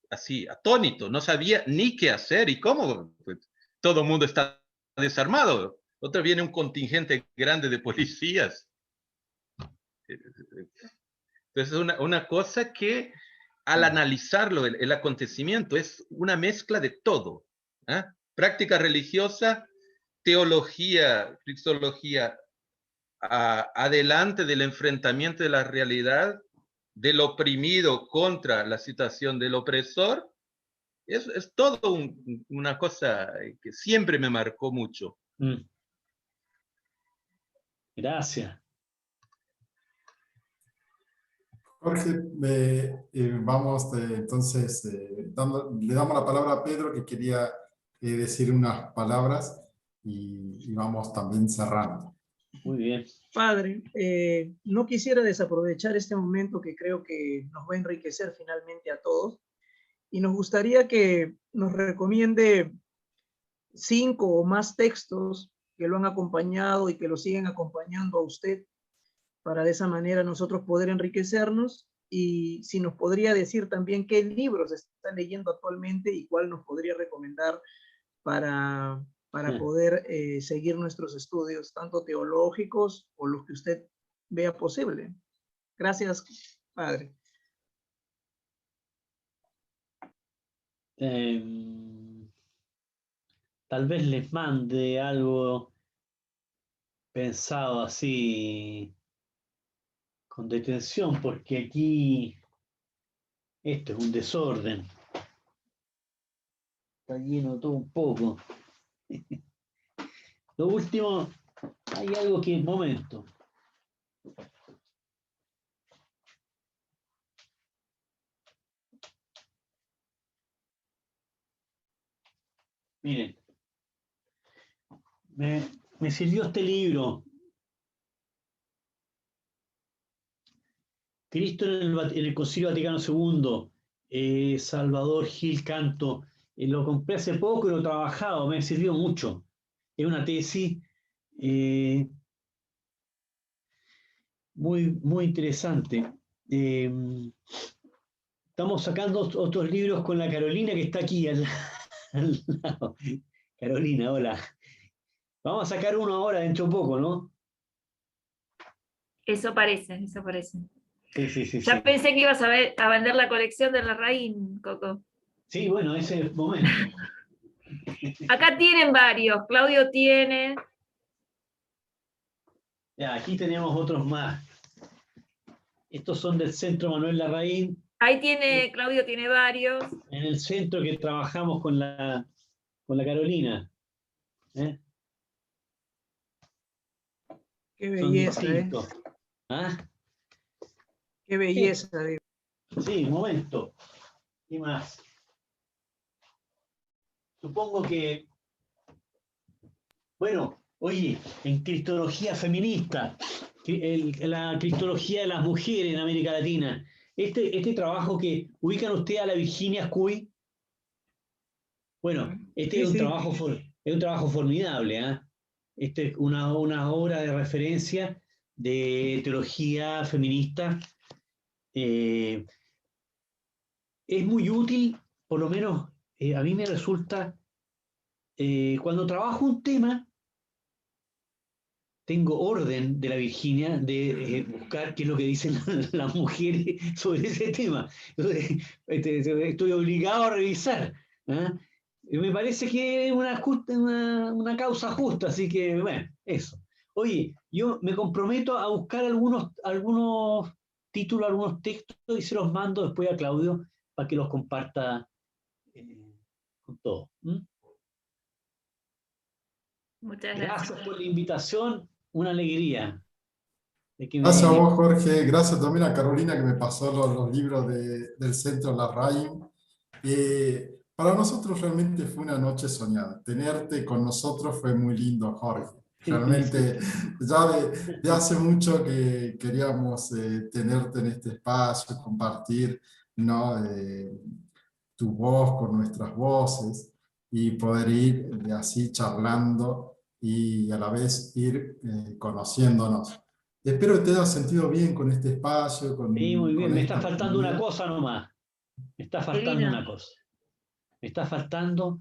así, atónito, no sabía ni qué hacer y cómo. Pues, todo el mundo está desarmado. Otra viene un contingente grande de policías. Entonces es una cosa que al analizarlo, el acontecimiento, es una mezcla de todo. ¿Eh? Práctica religiosa, teología, cristología, adelante del enfrentamiento de la realidad, del oprimido contra la situación del opresor. Es todo una cosa que siempre me marcó mucho. Gracias. Jorge, vamos entonces, le damos la palabra a Pedro, que quería decir unas palabras, y vamos también cerrando. Muy bien. Padre, no quisiera desaprovechar este momento que creo que nos va a enriquecer finalmente a todos, y nos gustaría que nos recomiende 5 o más textos que lo han acompañado y que lo siguen acompañando a usted, para de esa manera nosotros poder enriquecernos, y si nos podría decir también qué libros está leyendo actualmente y cuál nos podría recomendar para poder seguir nuestros estudios, tanto teológicos o los que usted vea posible. Gracias, padre. Tal vez les mande algo pensado así con detención, porque aquí esto es un desorden. Está lleno todo un poco. Lo último, hay algo que, momento. Miren, me sirvió este libro. Cristo en el Concilio Vaticano II, Salvador Gil Canto. Lo compré hace poco y lo he trabajado, me sirvió mucho. Es una tesis muy interesante. Estamos sacando otros libros con la Carolina, que está aquí al lado. Carolina, hola. Vamos a sacar uno ahora dentro de poco, ¿no? Eso parece, eso parece. Sí. Ya pensé que ibas a vender la colección de Larraín, Coco. Sí, bueno, ese es el momento. Acá tienen varios, Claudio tiene. Ya, aquí tenemos otros más. Estos son del Centro Manuel Larraín. Ahí tiene, Claudio tiene varios. En el centro que trabajamos con la Carolina. ¿Eh? Qué belleza, Son distintos. ¿Ah? Qué belleza. Sí, un momento. ¿Qué más? Supongo que, bueno, oye, en cristología feminista, la cristología de las mujeres en América Latina, este trabajo que ubican ustedes a la Virginia Cuy, bueno, este Sí, es un sí. trabajo formidable, ¿eh? Este es una obra de referencia de teología feminista. Es muy útil, por lo menos a mí me resulta, cuando trabajo un tema, tengo orden de la Virginia de buscar qué es lo que dicen las mujeres sobre ese tema. Entonces, estoy obligado a revisar. ¿Ah? Y me parece que es una causa justa, así que, bueno, eso. Oye, yo me comprometo a buscar algunos títulos, algunos textos y se los mando después a Claudio para que los comparta con todos. Muchas Gracias gracias. por la invitación, una alegría. Gracias a vos, Jorge. Gracias también a Carolina que me pasó los libros del Centro Larraín. Para nosotros realmente fue una noche soñada. Tenerte con nosotros fue muy lindo, Jorge. Realmente ya de hace mucho que queríamos tenerte en este espacio, compartir, ¿no? Tu voz con nuestras voces y poder ir así charlando y a la vez ir conociéndonos. Espero que te hayas sentido bien con este espacio, Sí, muy bien. con Me esta está faltando una actividad. cosa nomás. Me está Qué faltando lindo. una cosa. Me está faltando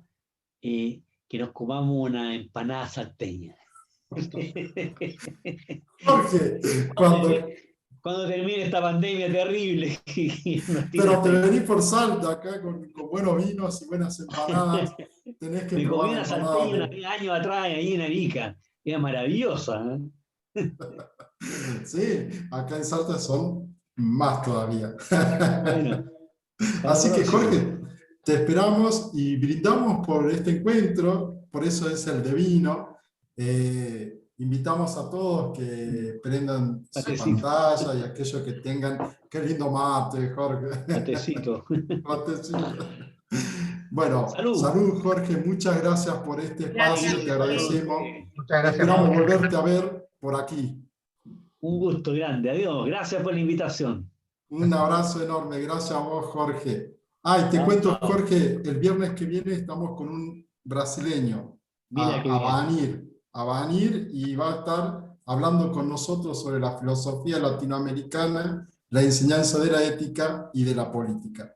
que nos comamos una empanada salteña. Jorge, Cuando termine esta pandemia terrible. pero te venís por Salta acá con buenos vinos y buenas empanadas. Tenés que Me comí probar la una empanada salteña de... años atrás ahí en Arica. Era maravillosa. Sí, acá en Salta son más todavía. Bueno, para la Así que próxima. Jorge, te esperamos y brindamos por este encuentro, por eso es el de vino. Invitamos a todos que prendan su Matecito. pantalla y aquellos que tengan, qué lindo mate, Jorge. Matecito. Matecito. Bueno, Salud. salud Jorge, muchas gracias por este espacio, te Gracias. agradecemos. Muchas gracias Esperamos por volverte a ver por aquí. Un gusto grande. Adiós. Gracias por la invitación. Un abrazo enorme, gracias a vos, Jorge. Y te Chao, cuento, chao. Jorge, el viernes que viene estamos con un brasileño, Mira qué bien. a Vanir, y va a estar hablando con nosotros sobre la filosofía latinoamericana, la enseñanza de la ética y de la política.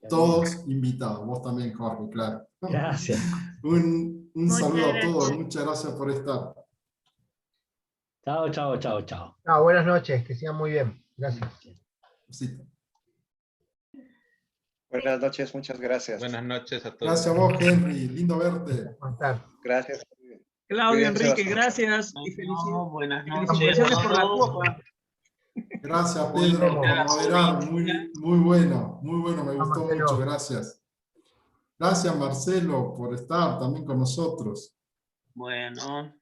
Todos invitados, vos también, Jorge, claro. Gracias. Un Muchas saludo a todos, gracias. muchas gracias por estar. Chao, chao, chao, chao. buenas noches, que sigan muy bien. Gracias. Sí. Buenas noches, muchas gracias. Buenas noches a todos. Gracias a vos, Henry. Lindo verte. Buenas tardes. Gracias. Claudio, Cuídense Enrique, bastante. gracias y No, buenas noches. felicitaciones por la a todos. copa. Gracias, Pedro, por moderar. Muy bueno, me gustó Marcelo. mucho. Gracias. Gracias, Marcelo, por estar también con nosotros. Bueno,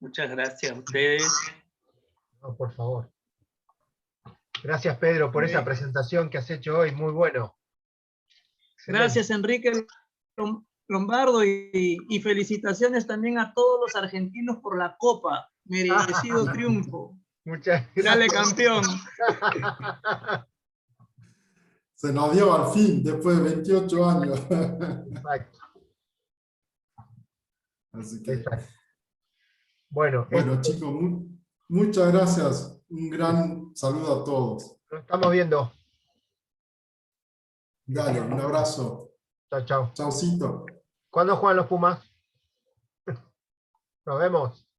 muchas gracias a ustedes. No, por favor. Gracias, Pedro, por esa presentación que has hecho hoy. Muy bueno. Excelente. Gracias, Enrique Lombardo, y felicitaciones también a todos los argentinos por la copa. Merecido triunfo. Muchas Dale, gracias. campeón. Se nos dio al fin, después de 28 años. Exacto. Así que, Exacto. Bueno, bueno, chicos, muchas gracias. Un gran saludo a todos. nos estamos viendo. Dale, un abrazo. Chao, chao. Chaucito. ¿Cuándo juegan los Pumas? Nos vemos.